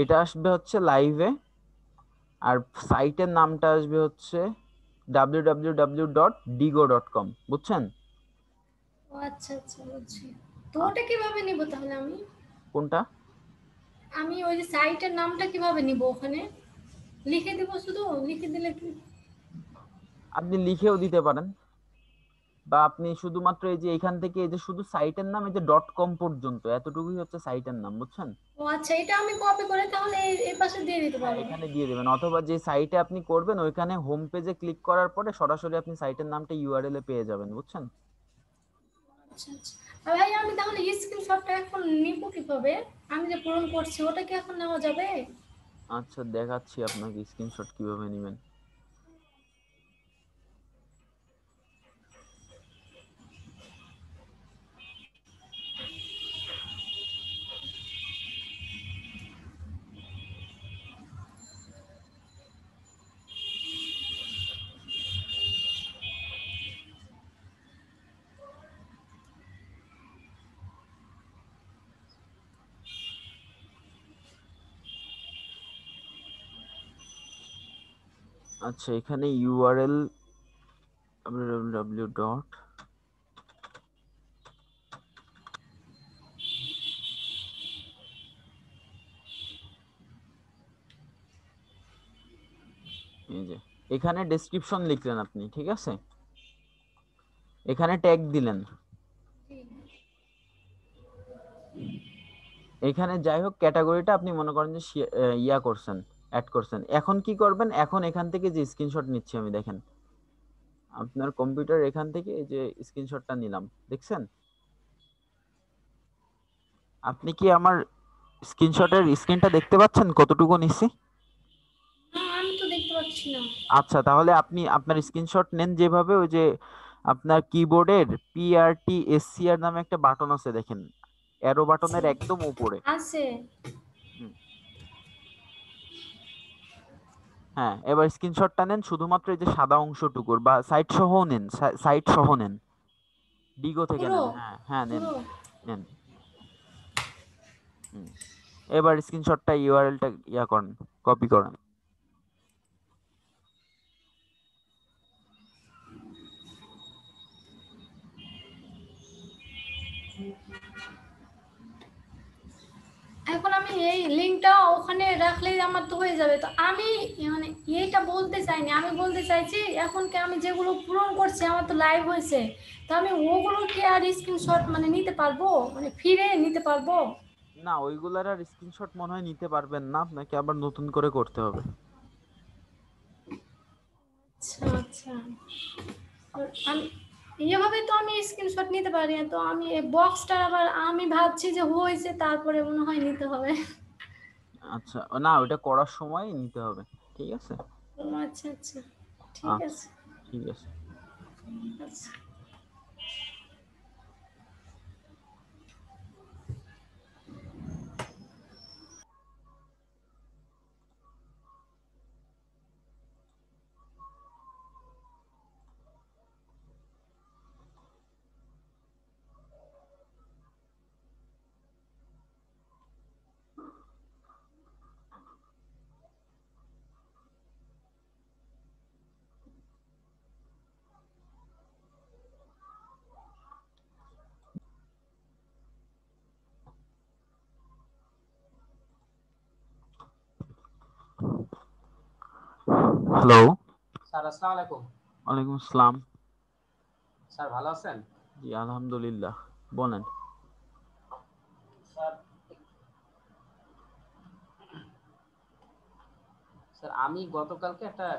এটা আসবে হচ্ছে লাইভে, আর সাইটের নামটা আসবে হচ্ছে www.digo.com, বুঝছেন? ও আচ্ছা আচ্ছা, বুঝছি। তো ওটা কিভাবে নিব তাহলে আমি? কোনটা? আমি ওই যে সাইটের নামটা কিভাবে নিব ওখানে? লিখে দিব শুধু? লিখে দিলে কি? আপনি লিখেও দিতে পারেন, বা আপনি শুধুমাত্র এই যে এখান থেকে এই যে শুধু সাইটের নাম, এই যে .com পর্যন্ত এতটুকুই হচ্ছে সাইটের নাম, বুঝছেন? ও আচ্ছা, এটা আমি কপি করে তাহলে এই পাশে দিয়ে দিতে হ্যাঁ, পারবো। এখানে দিয়ে দেবেন, অথবা যে সাইটে আপনি করবেন ওইখানে হোম পেজে ক্লিক করার পরে সরাসরি আপনি সাইটের নামটা ইউআরএল এ পেয়ে যাবেন, বুঝছেন? আচ্ছা আচ্ছা। আর ভাই আমি তাহলে স্ক্রিনশটটা এখন নিব কিভাবে? আমি যে পূরণ করছি ওটা কি এখন নেওয়া যাবে? আচ্ছা, দেখাচ্ছি আপনাকে স্ক্রিনশট কিভাবে নেবেন। আচ্ছা, এখানে ইউআরএল www. এই যে এখানে ডেসক্রিপশন লিখলেন আপনি, ঠিক আছে, এখানে ট্যাগ দিলেন, এখানে যাই হোক ক্যাটাগরিটা আপনি মনে করেন যে ইয়া করছেন, অ্যাড করছেন। এখন কি করবেন, এখন এখান থেকে যে স্ক্রিনশট নিচ্ছি আমি, দেখেন আপনার কম্পিউটার এখান থেকে এই যে স্ক্রিনশটটা নিলাম, দেখছেন? আপনি কি আমার স্ক্রিনশটের স্ক্রিনটা দেখতে পাচ্ছেন কতটুকু নিচ্ছি? না, আমি তো দেখতে পাচ্ছি না। আচ্ছা, তাহলে আপনি আপনার স্ক্রিনশট নেন যেভাবে, ওই যে আপনার কিবোর্ডের PRTSCR নামে একটা বাটন আছে, দেখেন অ্যারো বাটনের একদম উপরে। আছে। হুম, হ্যাঁ, এবার স্ক্রিনশটটা নেন শুধুমাত্র এই যে সাদা অংশটুকুর, বা সাইড সহ নেন, সাইড সহ নেন, ডিগো থেকে পুরো নেন, হ্যাঁ হ্যাঁ নেন, পুরো নেন। হুম, এবার স্ক্রিনশটটা ইউআরএলটা ইয়া করেন, কপি করেন। এখন আমি এই লিঙ্কটা ওখানে রাখলেই আমার তো হয়ে যাবে। তো আমি মানে এইটা বলতে চাইনি, আমি বলতে চাইছি এখন কি আমি যেগুলো পূরণ করছি আমার তো লাইভ হয়েছে, তো আমি ওগুলো কি আর স্ক্রিনশট মানে নিতে পারবো, মানে ফিরে নিতে পারবো? না, ওইগুলার আর স্ক্রিনশট মনে হয় নিতে পারবেন না, আপনাকে আবার নতুন করে করতে হবে। আচ্ছা আচ্ছা। আর আমি এভাবে তো আমি স্ক্রিনশট নিতে পারি না, তো আমি এই বক্সটা আবার আমি ভাবছি যে হয়েছে তারপরে মনে হয় নিতে হবে। আচ্ছা, না ওটা করার সময় নিতে হবে, ঠিক আছে। ও আচ্ছা আচ্ছা, ঠিক আচ্ছা, আছে। ঠিক আছে। আচ্ছা। হ্যালো। স্যার আসসালামু আলাইকুম। ওয়ালাইকুম আসসালাম। স্যার ভালো আছেন? জি আলহামদুলিল্লাহ, বলেন। স্যার স্যার আমি গতকালকে একটা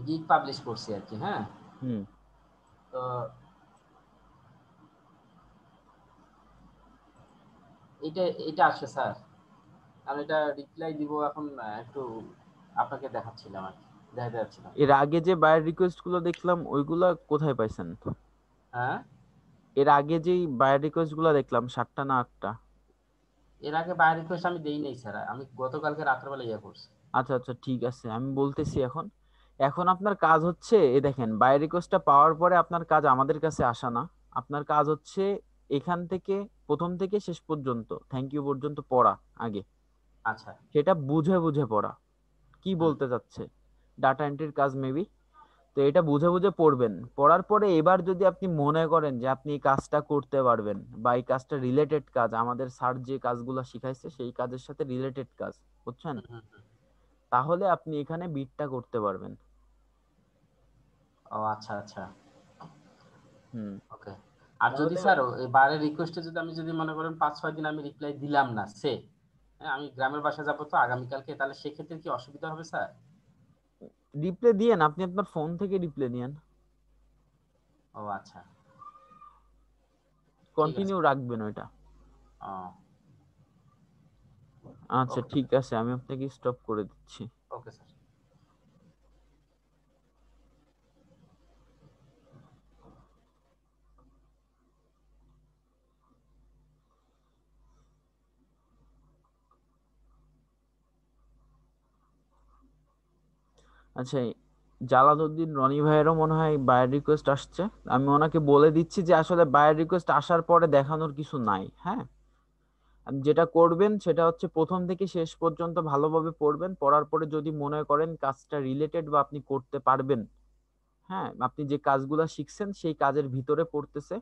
গিগ পাবলিশ করছি আর কি, হ্যাঁ। হুম, তো এটা এটা আসছে স্যার, আমি এটা রিপ্লাই দিব এখন, একটু আপনাকে দেখাচ্ছিলাম আর কি, দেখাতে যাচ্ছিলাম। এর আগে যে বায়ার রিকোয়েস্ট গুলো দেখলাম ওইগুলা কোথায় পাইছেন? হ্যাঁ, এর আগে যেই বায়ার রিকোয়েস্ট গুলো দেখলাম 7টা না 8টা? এর আগে বাই রিকোয়েস্ট আমি দেই নাই স্যার, আমি গতকালকে রাত্রেবেলা ইয়ে করছি। আচ্ছা আচ্ছা, ঠিক আছে, আমি বলতেছি। এখন এখন আপনার কাজ হচ্ছে, এই দেখেন বায়ার রিকোয়েস্টটা পাওয়ার পরে আপনার কাজ আমাদের কাছে আসা না, আপনার কাজ হচ্ছে এখান থেকে প্রথম থেকে শেষ পর্যন্ত থ্যাংক ইউ পর্যন্ত পড়া আগে, আচ্ছা। সেটা বুঝে বুঝে পড়া, কি হুম, বলতে চাচ্ছে, ডাটা এন্ট্রির কাজ মেবি। তো এটা বুঝে বুঝে পড়বেন, পড়ার পরে এবার যদি আপনি মনে করেন যে আপনি এই কাজটা করতে পারবেন, বা এই কাজটা রিলেটেড কাজ, আমাদের স্যার যে কাজগুলো শিখাইছে সেই কাজের সাথে রিলেটেড কাজ, বুঝছেন, হুম, হুম, হুম। তাহলে আপনি এখানে বিটটা করতে পারবেন। ও আচ্ছা আচ্ছা, হুম, ওকে। আর যদি স্যার এই বারের রিকোয়েস্টে যদি আমি যদি মনে করেন 5-6 দিন আমি রিপ্লাই দিলাম না, হ্যাঁ, আমি গ্রামের বাসা যাবো তো আগামীকালকে, তাহলে সেক্ষেত্রে কি অসুবিধা হবে স্যার? রিপ্লে দিয়েন, আপনি আপনার ফোন থেকে রিপ্লে নিয়েন, ও আচ্ছা, ঠিক আছে। কন্টিনিউ রাখবেন ওইটা। ও আচ্ছা ওকে, ঠিক আছে, আমি আপনাকে স্টপ করে দিচ্ছি। Okay sir. আচ্ছা, জালালউদ্দিন রনি ভাইয়েরও মনে হয় বায়ার রিকোয়েস্ট আসছে, আমি ওনাকে বলে দিচ্ছি যে আসলে বায়ার রিকোয়েস্ট আসার পরে দেখানোর কিছু নাই, হ্যাঁ। আপনি যেটা করবেন সেটা হচ্ছে প্রথম থেকে শেষ পর্যন্ত ভালোভাবে পড়বেন, পড়ার পরে যদি মনে করেন কাজটা রিলেটেড বা আপনি করতে পারবেন, হ্যাঁ, আপনি যে কাজগুলো শিখছেন সেই কাজের ভিতরে পড়তেছে,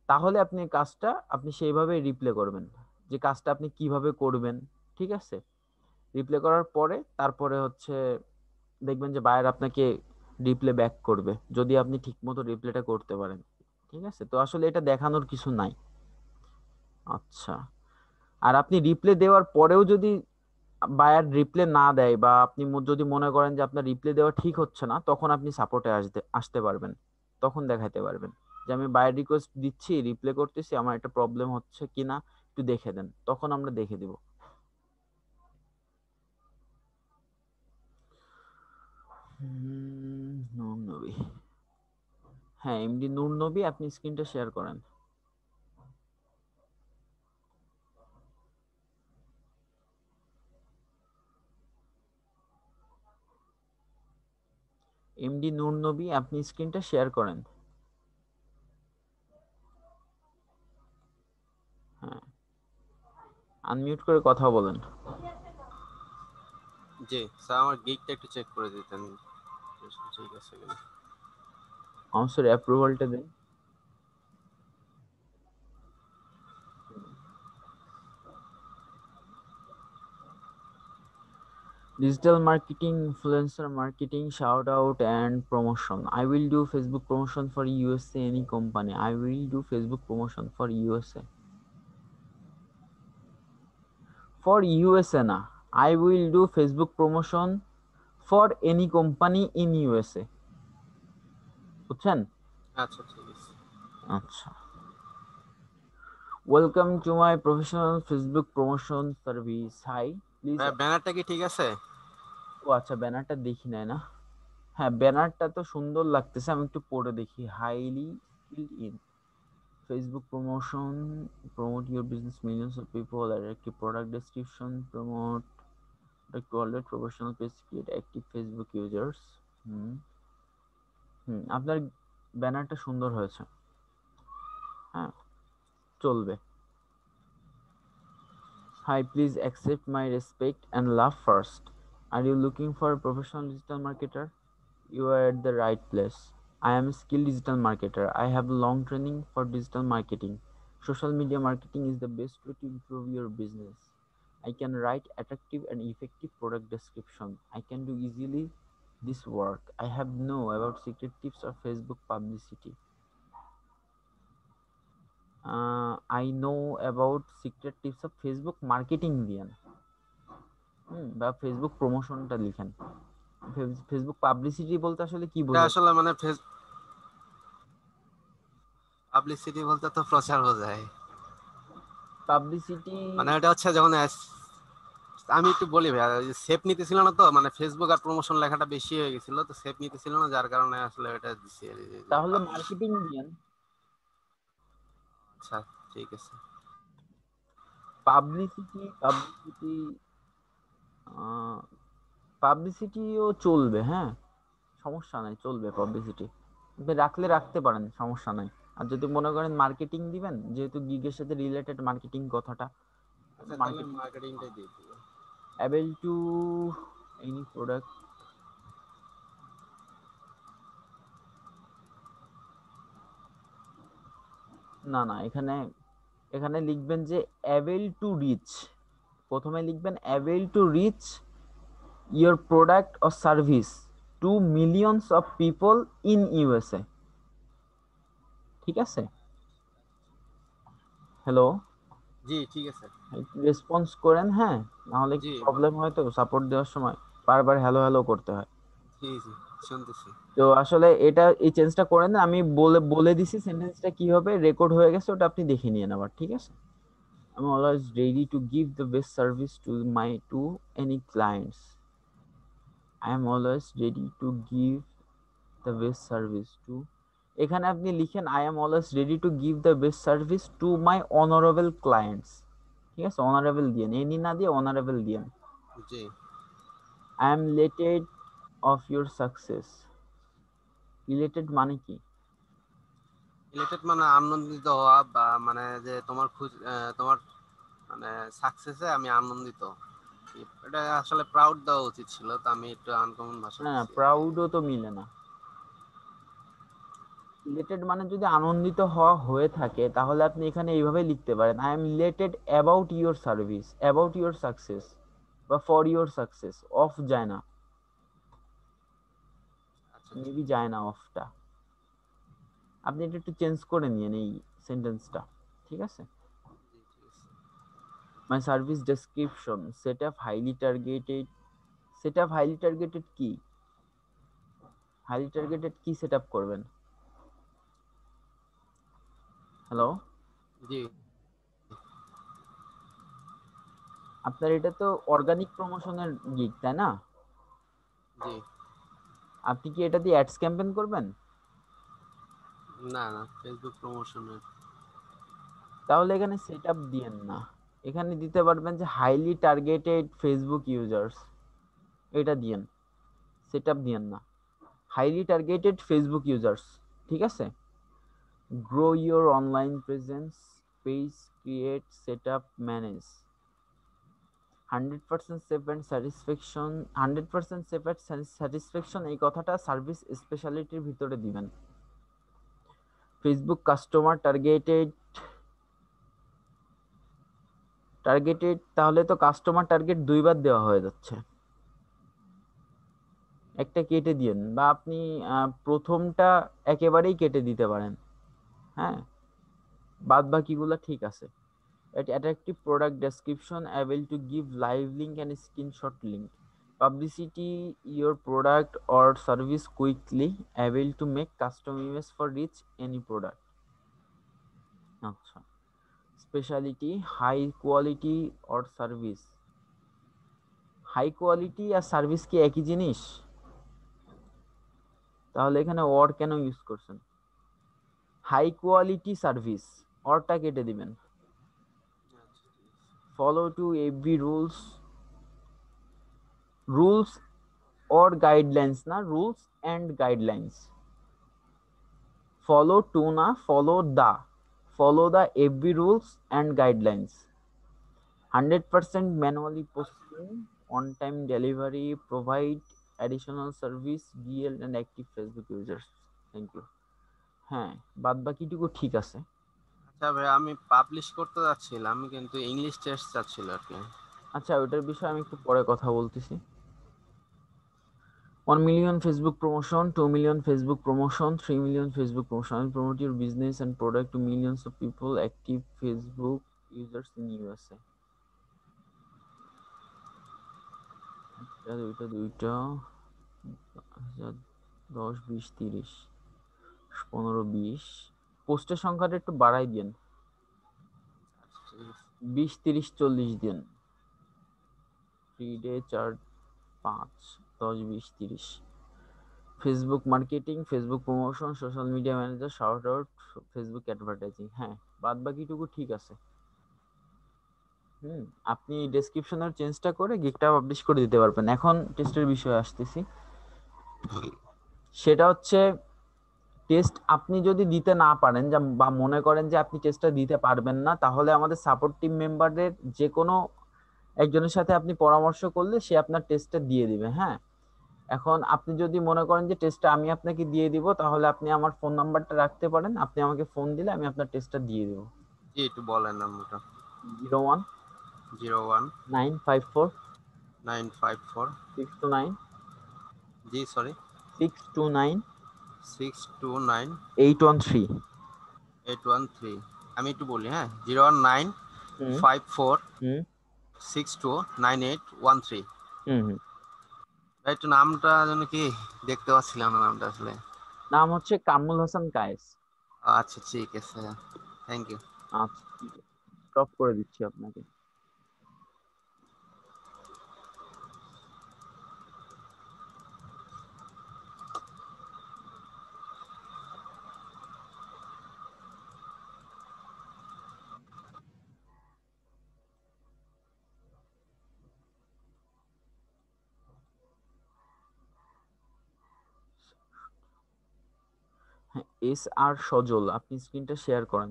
তাহলে আপনি কাজটা আপনি সেইভাবে রিপ্লে করবেন, যে কাজটা আপনি কিভাবে করবেন, ঠিক আছে। রিপ্লে করার পরে তারপরে হচ্ছে দেখবেন যে বায়ার আপনাকে রিপ্লে ব্যাক করবে যদি আপনি ঠিকমতো রিপ্লেটা করতে পারেন। ঠিক আছে, তো আসলে এটা দেখানোর কিছু নাই। আচ্ছা, আর আপনি রিপ্লে দেওয়ার পরেও যদি বায়ার রিপ্লে না দেয় বা আপনি যদি মনে করেন যে আপনার রিপ্লে দেওয়া ঠিক হচ্ছে না, তখন আপনি সাপোর্টে আসতে পারবেন, তখন দেখাইতে পারবেন যে আমি বায়ার রিকোয়েস্ট দিচ্ছি, রিপ্লে করতেছি, আমার একটা প্রবলেম হচ্ছে কিনা একটু দেখে দেন, তখন আমরা দেখে দিব। নূর নবী, হ্যাঁ এমডি নূর নবী, আপনি স্ক্রিনটা শেয়ার করেন। এমডি নূর নবী, আপনি স্ক্রিনটা শেয়ার করেন। হ্যাঁ, আনমিউট করে কথা বলেন। জি স্যার, আমার গিগটা একটু চেক করে দিতেন। ঠিক আছে কিনা। Councillor অ্যাপ্রুভালটা then. Digital marketing, influencer marketing, shout out and promotion. I will do Facebook promotion for USA any company. I will do Facebook promotion for USA. For USA na. I will do Facebook promotion for any company in USA. বুঝছেন? আচ্ছা ঠিক আছে। আচ্ছা। Welcome to my professional Facebook promotion service. Hi, please. ব্যানারটা কি ঠিক আছে? ও আচ্ছা, ব্যানারটা দেখি নাই না। হ্যাঁ, ব্যানারটা তো সুন্দর লাগতেছে, আমি একটু পড়ে দেখি। Highly field in Facebook promotion, promote your business, millions of people, attractive product description, promote the quality professional page, create active Facebook users. আপনার ব্যানারটা সুন্দর হয়েছে, হ্যাঁ চলবে। Hi, please accept my respect and love first. Are you looking for a professional digital marketer? You are at the right place. I am a skilled digital marketer. I have long training for digital marketing. Social media marketing is the best way to improve your business. I can write attractive and effective product description. I can do easily this work. I have know about secret tips of Facebook publicity. I know about secret tips of Facebook marketing দিয়েন, বা Facebook প্রমোশনটা লিখেন। Facebook publicity বলতে আসলে কি এটা বোঝায়? আসলে মানে পাবলিসিটি বলতে তো প্রচার বোঝায়। পাবলিসিটি মানে এটা হচ্ছে যখন আমি একটু বলি ভাই, সেফ নিতেছিল না তো, মানে ফেসবুক আর প্রমোশন লেখাটা বেশি হয়ে গেছিল, তো সেফ নিতেছিল না, যার কারণে আসলে এটা দিছি। তাহলে মার্কেটিং দিয়েন। আচ্ছা ঠিক আছে। পাবলিসিটিও চলবে, হ্যাঁ সমস্যা নাই, চলবে পাবলিসিটি, আপনি রাখতে পারেন, সমস্যা নাই। আর যদি মনে করেন মার্কেটিং দিবেন, যেহেতু গিগের সাথে রিলেটেড মার্কেটিং কথাটা, আচ্ছা তাহলে মার্কেটিং মার্কেটিংটাই দিয়ে দিই। able to any product, না না, এখানে লিখবেন যে able to reach, প্রথমে লিখবেন able to reach your product or service to millions of people in USA। ঠিক আছে, হ্যালো, জি ঠিক আছে। রেসপন্স করেন, হ্যাঁ নাহলে জি প্রবলেম হয় তো, সাপোর্ট দেওয়ার সময় বারবার হ্যালো হ্যালো করতে হয়। জি জি শুনতেছি। তো আসলে এই চেঞ্জটা করেন, আমি বলে দিছি সেন্টেন্সটা কি হবে, রেকর্ড হয়ে গেছে, ওটা আপনি দেখে নিয়ে আবার। ঠিক আছে, I'm always ready to give the best service to any clients. I am always ready to give the best service to, এখানে আপনি লিখেন I am always ready to give the best service to my honorable clients। ঠিক আছে, honourable দিয়েন, any না দিয়ে honourable দিয়েন। জি। I am elated of your success। Related মানে কি? রিলেটেড মানে আনন্দিত হওয়া, বা মানে যে তোমার মানে সাকসেসে আমি আনন্দিত। এটা আসলে প্রাউড দেওয়া উচিত ছিল, তো আমি একটু আনকমন ভাষা না, দিচ্ছি। প্রাউডও তো মিলে না। রিলেটেড মানে যদি আনন্দিত হওয়া হয়ে থাকে, তাহলে আপনি এখানে এইভাবে লিখতে পারেন, I am related about your service, about your success. বা ফর ইওর সাকসেস অফ যায় না, আচ্ছা মেবি যায় না অফটা। আপনি এটা একটু চেঞ্জ করে নিন এই সেন্টেন্সটা, ঠিক আছে? জি ঠিক আছে। My service description set up highly targeted কি? হাইলি টার্গেটেড কি সেট আপ করবেন? হ্যালো, জি আপনার এটা তো অর্গানিক প্রমোশনের গিগ, তাই না? জি আপনি কি এটা দিয়ে অ্যাডস ক্যাম্পেইন করবেন? না না ফেসবুক প্রমোশনের। তাহলে এখানে সেট আপ দিয়েন না, এখানে দিতে পারবেন যে হাইলি টার্গেটেড ফেসবুক ইউজার্স, এটা দিয়েন, সেট আপ দিয়েন না, হাইলি টার্গেটেড ফেসবুক ইউজার্স, ঠিক আছে? Grow your online presence, page create, set up, manage. 100% safe and satisfaction, 100% safe and satisfaction এই কথাটা সার্ভিস স্পেশালিটির ভিতরে দিবেন। ফেসবুক কাস্টমার টার্গেটেড, তাহলে তো কাস্টমার টার্গেট দুইবার দেওয়া হয়ে যাচ্ছে, একটা কেটে দিন, বা আপনি প্রথমটা একেবারেই কেটে দিতে পারেন, হ্যাঁ, বাদ বাকিগুলো ঠিক আছে। Attractive product description, able to give live link and screenshot link. Publicity your product or service quickly, able to make custom image for reach any product. আচ্ছা, speciality high quality or service. High quality আর service কি একই জিনিস? তাহলে এখানে or কেন use করছেন? High quality service, অরটা কেটে দিবেন। Follow to every rules or guidelines, না rules and guidelines. Follow to না follow the every rules and guidelines. 100% manually posting, on time delivery, provide additional service, DL and active Facebook users. Thank you. হ্যাঁ, বাদ বাকিটুকু ঠিক আছে। আচ্ছা ভাই, আমি পাবলিশ করতে যাচ্ছিলাম, আমি কিন্তু ইংলিশ টেস্ট চাচ্ছিল আর কি। আচ্ছা, ওটার বিষয়ে আমি একটু পরে কথা বলতেছি। 1 million Facebook promotion, 2 million Facebook promotion, 3 million Facebook promotion. Promote your business and product to millions of people, active Facebook users in USA. দুইটা 10, 20, 30, 15, 20। পোস্টের সংখ্যাটা একটু বাড়াই দিন, 20, 30, 40 দিন। 3 day 4, 5, 10, 20, 30। Facebook marketing, Facebook promotion, social media manager, shout out, Facebook advertising. হ্যাঁ, বাদ বাকিটুকু ঠিক আছে। আপনি ডেসক্রিপশনের চেঞ্জটা করে গিগটা পাবলিশ করে দিতে পারবেন। এখন টেস্টের বিষয়ে আসতেছি, সেটা হচ্ছে টেস্ট আপনি যদি দিতে না পারেন বা মনে করেন যে আপনি টেস্টটা দিতে পারবেন না, তাহলে আমাদের সাপোর্ট টিম মেম্বারদের যে কোনো একজনের সাথে আপনি পরামর্শ করলে সে আপনার টেস্টটা দিয়ে দিবে। হ্যাঁ, এখন আপনি যদি মনে করেন যে টেস্টটা আমি আপনাকে দিয়ে দিব, তাহলে আপনি আমার ফোন নাম্বারটা রাখতে পারেন, আপনি আমাকে ফোন দিলে আমি আপনার টেস্টটা দিয়ে দেব। জি একটু বলেন নাম্বারটা। 01 01 954 954 629 জি সরি 629 629 813। 813। আমি একটু বলি, হ্যাঁ, 01954 হুম 629813। হুম একটু নামটা যেন কি দেখতে পাচ্ছিলাম না নামটা আসলে। নাম হচ্ছে কামরুল হাসান কায়েস। আচ্ছা ঠিক আছে, থ্যাংক ইউ। আচ্ছা, ঠিক আছে, স্টপ করে দিচ্ছি আপনাকে। এস আর সজল, আপনি স্ক্রিনটা শেয়ার করেন।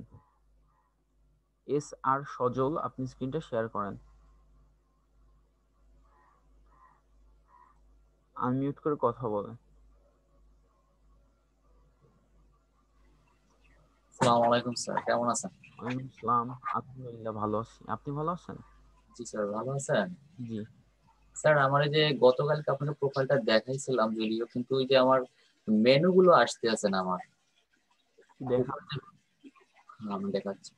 এস আর সজল, আপনি স্ক্রিনটা শেয়ার করেন। আনমিউট করে কথা বলেন। আসসালামু আলাইকুম স্যার, কেমন আছেন? ওয়ালাইকুম আসসালাম, আলহামদুলিল্লাহ ভালো আছি, আপনি ভালো আছেন? জি স্যার, ভালো আছেন? জি। স্যার আমার এই যে গতকালকে আপনাকে প্রোফাইলটা দেখাইছিলাম যদিও, কিন্তু ওই যে আমার মেনু গুলো আসতে আছে না আমার। দেখা আমি দেখাচ্ছি।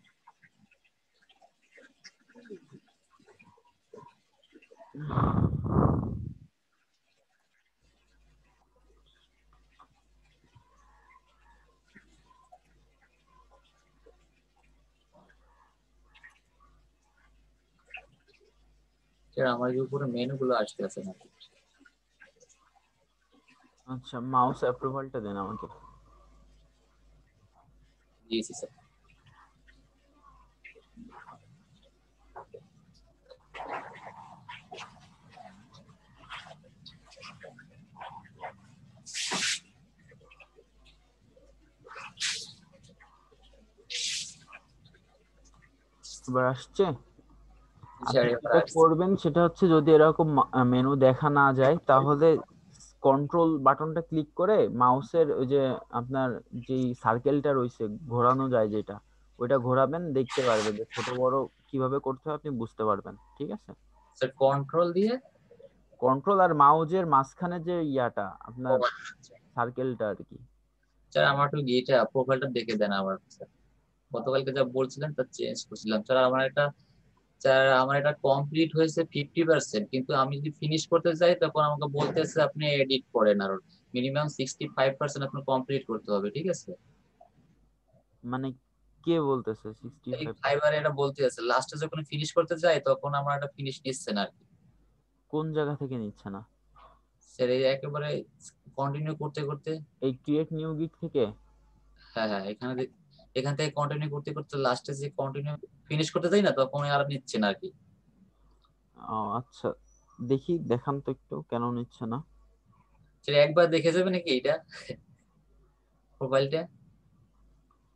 স্যার আমার এই উপরে মেনু গুলো আসতে আছে না। আচ্ছা, মাউস অ্যাপ্রুভালটা দেন আমাকে। জি জি স্যার। এবার আসছে। স্যার আপনি এবার যেটা আসছে। করবেন সেটা হচ্ছে, যদি এরকম মেনু দেখা না যায় তাহলে কন্ট্রোল বাটনটা ক্লিক করে মাউসের ওই যে আপনার যেই সার্কেলটা রয়েছে ঘোরানো যায় যেটা, ওইটা ঘোরাবেন, দেখতে পারবেন যে ছোট বড় কিভাবে করতে হয় আপনি বুঝতে পারবেন। ঠিক আছে, স্যার কন্ট্রোল দিয়ে। কন্ট্রোল আর মাউজের মাঝখানে যে ইয়াটা ও আপনার আচ্ছা। সার্কেলটা আর কি। স্যার আমার একটু এটা প্রোফাইলটা দেখে দেন আবার স্যার। গতকালকে যা বলছিলেন তা চেঞ্জ করছিলাম স্যার। আমার এটা কমপ্লিট হয়েছে 50%, কিন্তু আমি যদি ফিনিশ করতে চাই তখন আমাকে বলতেছে আপনি এডিট করেন আর মিনিমাম 65% আপনার কমপ্লিট করতে হবে, ঠিক আছে? মানে কে বলতেছে এই 65? ফাইবারে এটা বলতে আছে লাস্টে যখন ফিনিশ করতে যাই তখন আমার এটা ফিনিশ নিচ্ছে না আর কি। কোন জায়গা থেকে নিচ্ছে না? স্যার এই একেবারে কন্টিনিউ করতে করতে। এই ক্রিয়েট নিউ গিট থেকে? হ্যাঁ হ্যাঁ, এখান থেকে কন্টিনিউ করতে করতে লাস্টে যে কন্টিনিউ ফিনিশ করতে যাই না তখন আর নিচ্ছে না আর কি। ও আচ্ছা, দেখি, দেখান তো একটু কেন নিচ্ছে না। সেটা একবার দেখে যাবে নাকি এইটা প্রোফাইলটা,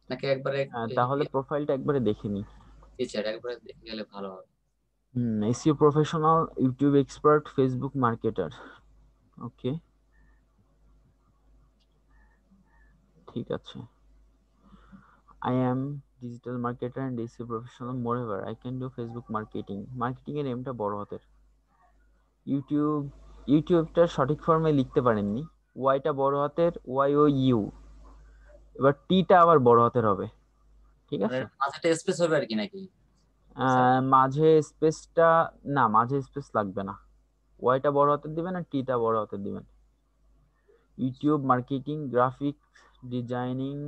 নাকি একবারে? তাহলে প্রোফাইলটা একবারে দেখে নি। স্যার একবারে দেখে গেলে ভালো হবে। SEO professional, YouTube expert, Facebook marketer. Okay, ঠিক আছে। I am digital marketer and SEO professional. Moreover, I can do Facebook marketing. Marketing এর এমটা বড় হাতের। ইউটিউবটা সঠিক ফর্মে লিখতে পারেননি। ওয়াইটা বড় হাতের, ওয়াই ও ইউ। এবার টিটা আবার বড় হাতের হবে। ঠিক মানে আছে, মাঝেটা স্পেস হবে আর কি নাকি? মাঝে স্পেসটা, না মাঝে স্পেস লাগবে না। ওয়াইটা বড় হাতের দিবেন আর টিটা বড় হাতের দিবেন। YouTube marketing, graphics designing,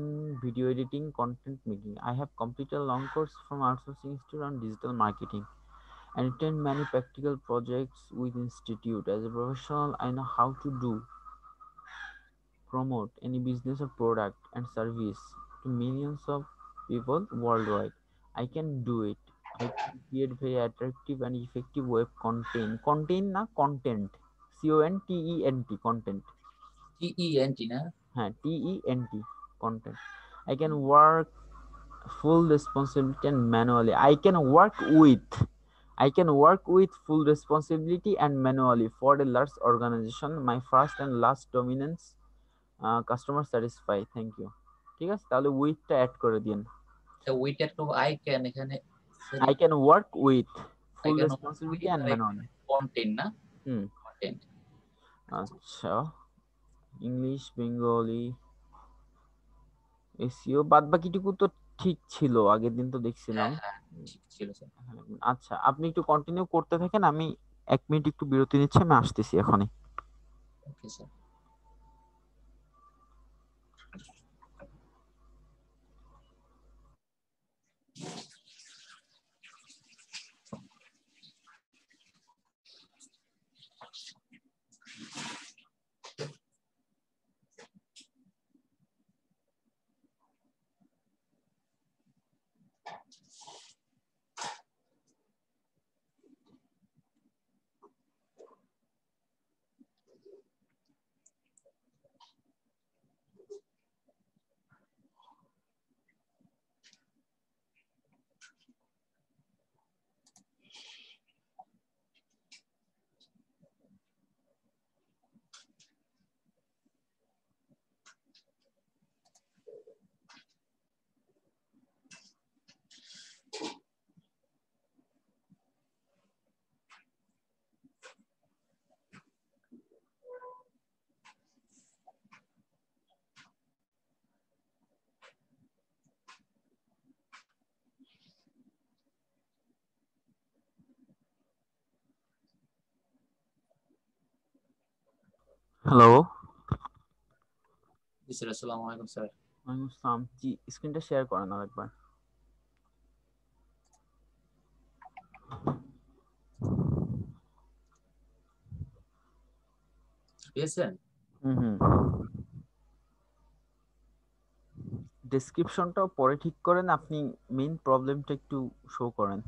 video editing, content making. I have completed a long course from Outsourcing Institute on digital marketing and attend many practical projects with institute. As a professional, I know how to promote any business or product and service to millions of people worldwide. I can do it. I can create very attractive and effective web content, content. TENT না? TENT, content. I can work full responsibility and manually. I can work with full responsibility and manually for a large organization. My first and last dominance, customer satisfy. Thank you. ঠিক আছে, তাহলে উইথটা add করে দিন। With একটা I can এখানে। I can work with I full can responsibility with and আর manually. Content না? হুম, কন্টেন্ট। আচ্ছা। ইংলিশ, বেঙ্গলি, এসইও, বাদ বাকিটুকু তো ঠিক ছিল, আগের দিন তো দেখছিলাম। হ্যাঁ হ্যাঁ, ঠিক ছিল স্যার। আচ্ছা, আপনি একটু কন্টিনিউ করতে থাকেন, আমি 1 মিনিট একটু বিরতি নিচ্ছি, আমি আসতেছি এখনই। Okay sir. হ্যালো, জি স্যার, আসসালামু আলাইকুম স্যার। ওয়ালাইকুম আসসালাম। জি, স্ক্রিনটা শেয়ার করেন আরেকবার। পেয়েছেন? হুম। ডেসক্রিপশনটাও পরে ঠিক করেন, আপনি মেইন প্রবলেমটা একটু শো করেন।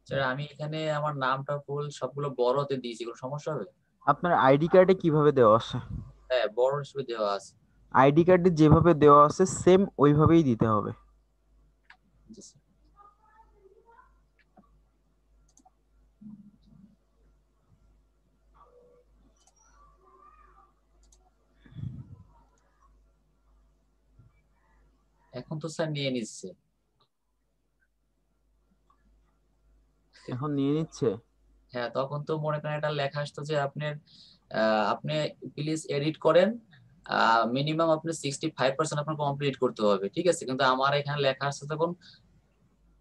স্যার আমি এখানে আমার নামটা ফুল সবগুলো বড়তে দিয়েছি, কোনো সমস্যা হবে? আপনার আইডি কার্ডে কিভাবে দেওয়া আছে? হ্যাঁ, বড় হিসেবে দেওয়া আছে। আইডি কার্ডে যেভাবে দেওয়া আছে সেম ওইভাবেই দিতে হবে। জি স্যার। এখন তো স্যার নিয়ে নিচ্ছে। এখন নিয়ে নিচ্ছে। হ্যাঁ, তখন তো মনে করেন একটা লেখা আসতো যে আপনি প্লিজ এডিট করেন, মিনিমাম আপনি 65% আপনার কমপ্লিট করতে হবে, ঠিক আছে, কিন্তু আমার এখানে লেখা আসছে তখন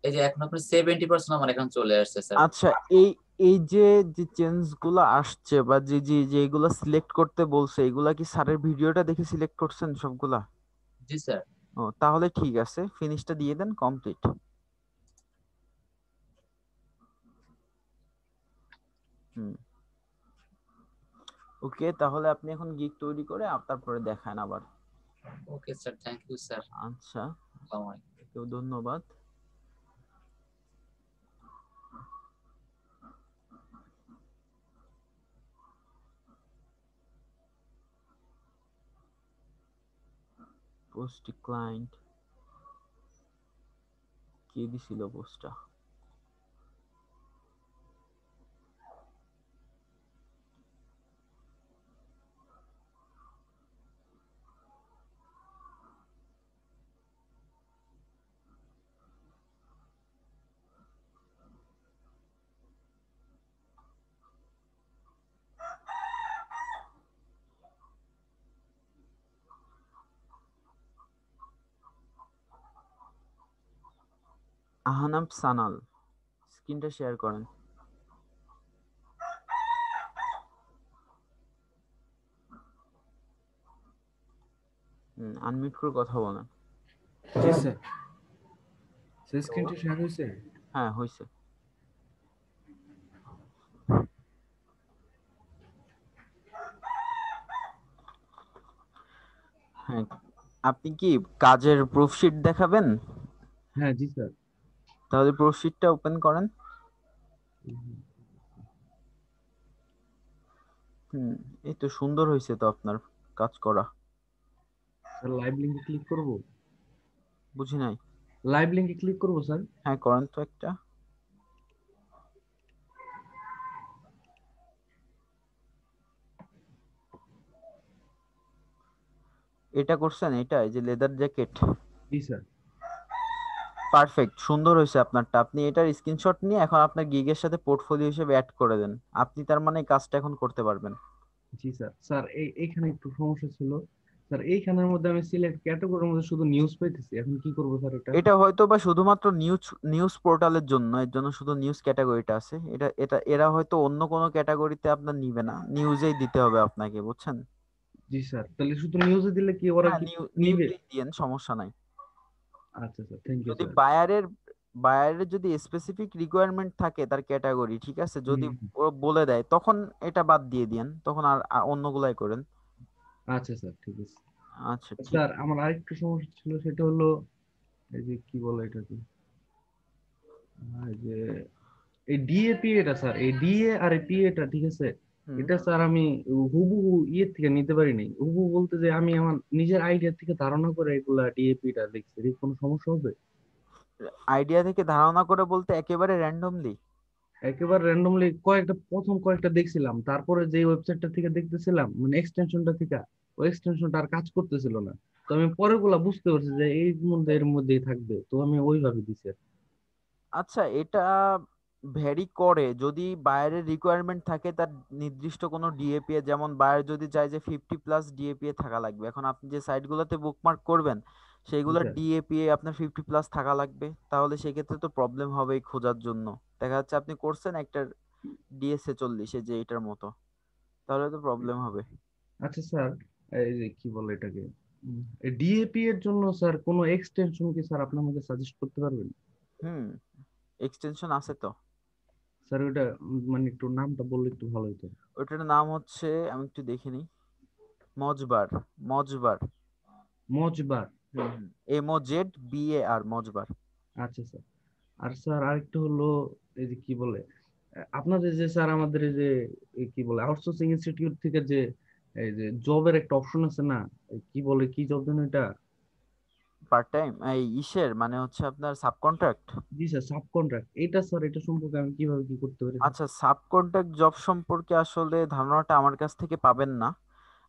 এই যে এখন আপনি 70% আমার এখানে চলে আসছে স্যার। আচ্ছা, এই এই যে যে চেঞ্জ গুলো আসছে বা যে যে যেগুলো সিলেক্ট করতে বলছে, এগুলা কি স্যারের ভিডিওটা দেখে সিলেক্ট করছেন সবগুলা? জি স্যার। ও, তাহলে ঠিক আছে, ফিনিশটা দিয়ে দেন, কমপ্লিট। হুম, ওকে, তাহলে আপনি এখন গিগ তৈরি করে তারপরে দেখান আবার। Okay sir, thank you sir. আচ্ছা, আসসালামু আলাইকুম। কেউ ধন্যবাদ। পোস্ট ক্লায়েন্ট কে দিছিল পোস্টটা? আহনাব সানাল, স্ক্রিনটা শেয়ার করেন। আনমিউট করে কথা বলেন। জি স্যার। স্যার স্ক্রিনটা শেয়ার হয়েছে? হ্যাঁ, হয়েছে। হ্যাঁ, আপনি কি কাজের প্রুফশিট দেখাবেন? হ্যাঁ জি স্যার। তাহলে প্রুফশিটটা ওপেন করেন। এই তো সুন্দর হয়েছে তো আপনার কাজ করা। স্যার লাইভ লিংকে ক্লিক করব? বুঝি নাই। লাইভ লিংকে ক্লিক করব স্যার? হ্যাঁ, করেন তো একটা। এটা করছেন, এটা এই যে লেদার জ্যাকেট। জি স্যার। পারফেক্ট, সুন্দর হয়েছে আপনারটা। আপনি এটার স্ক্রিনশট নিয়ে এখন আপনার গিগের সাথে পোর্টফোলিও হিসেবে অ্যাড করে দেন। আপনি তার মানে এই কাজটা এখন করতে পারবেন। জি স্যার। স্যার এইখানে একটু সমস্যা ছিল স্যার, এইখানের মধ্যে আমি সিলেক্ট ক্যাটাগরির মধ্যে শুধু নিউজ পাইতেছি, এখন কি করব স্যার এটা? এটা হয়তো বা শুধুমাত্র নিউজ নিউজ পোর্টালের জন্য, এর জন্য শুধু নিউজ ক্যাটাগরিটা আছে। এটা এটা এরা হয়তো অন্য কোনো ক্যাটাগরিতে আপনার নিবে না, নিউজেই দিতে হবে আপনাকে, বুঝছেন? জি স্যার, তাহলে শুধু নিউজে দিলে কি ওরা হ্যাঁ, কি নিবে? নিউজেই দিয়েন, সমস্যা নাই। আচ্ছা স্যার, থ্যাংক ইউ যদি স্যার। বায়ারের যদি স্পেসিফিক রিকোয়ারমেন্ট থাকে তার ক্যাটাগরি, ঠিক আছে, যদি হুম। ও বলে দেয় তখন এটা বাদ দিয়ে দিয়েন, তখন আর অন্যগুলাই করেন। আচ্ছা স্যার, ঠিক আছে। আচ্ছা, ঠিক। স্যার আমার আরেকটু সমস্যা ছিল, সেটা হলো এই যে কি বলে এটাকে, এই যে এই ডিএপি এটা স্যার, এই ডিএ আর এই পি এটা, ঠিক আছে, হুম। এটা স্যার আমি হুবহু ইয়ে থেকে নিতে পারিনি। হুবহু বলতে যে আমি আমার নিজের আইডিয়া থেকে ধারণা করে এগুলা ডিএপি টা লিখছি, এর কোনো সমস্যা হবে? আইডিয়া থেকে ধারণা করে বলতে একেবারে র্যান্ডমলি? একেবারে র্যান্ডমলি প্রথম কয়েকটা দেখছিলাম, তারপরে যে ওয়েবসাইটটা থেকে দেখতেছিলাম মানে এক্সটেনশনটা থেকে, ওই এক্সটেনশনটা আর কাজ করতেছিল না। তো আমি পরের গুলা বুঝতে পারছি যে এর মধ্যেই থাকবে, তো আমি ওইভাবে দিছি আর কি। আচ্ছা, এটা ভ্যারি করে যদি বায়ারের রিকোয়ারমেন্ট থাকে, তার নির্দিষ্ট কোনো ডিএপিএ, যেমন বায়ার যদি চায় যে 50+ ডিএপিএ থাকা লাগবে, এখন আপনি যে সাইটগুলোতে বুকমার্ক করবেন জি সেইগুলোর স্যার। ডিএপিএ আপনার 50+ থাকা লাগবে, তাহলে সেক্ষেত্রে তো প্রবলেম হবেই খোঁজার জন্য। দেখা যাচ্ছে আপনি করছেন একটা ডিএসএ 40 যে এটার মতো, তাহলে তো প্রবলেম হবে। আচ্ছা স্যার, এই যে কি বলে এটাকে, ডিএপি এর জন্য স্যার কোনো এক্সটেনশন কি স্যার আপনি আমাকে সাজেস্ট করতে পারবেন? হুম, এক্সটেনশন আছে তো। স্যার ওইটা মানে একটু নামটা বললে একটু ভালো হতো। ওইটার নাম হচ্ছে, আমি একটু দেখে নিই, মজবার। মজবার। মজবার। MOZBAR, মজবার। আচ্ছা স্যার। আর স্যার আরেকটা হলো, এই যে কি বলে, আপনাদের যে স্যার আমাদের এই যে কি বলে আউটসোর্সিং ইনস্টিটিউট থেকে যে এই যে জবের একটা অপশন আছে না, কি বলে কি জব যেন এটা? পার্ট টাইম, এই ইসের মানে হচ্ছে আপনার সাবকন্ট্রাক্ট। জি স্যার, সাব কন্ট্রাক্ট। এটা স্যার, এটা সম্পর্কে আমি কিভাবে কি করতে পারি স্যার? আচ্ছা, সাবকন্ট্রাক্ট জব সম্পর্কে আসলে ধারণাটা আমার কাছ থেকে পাবেন না,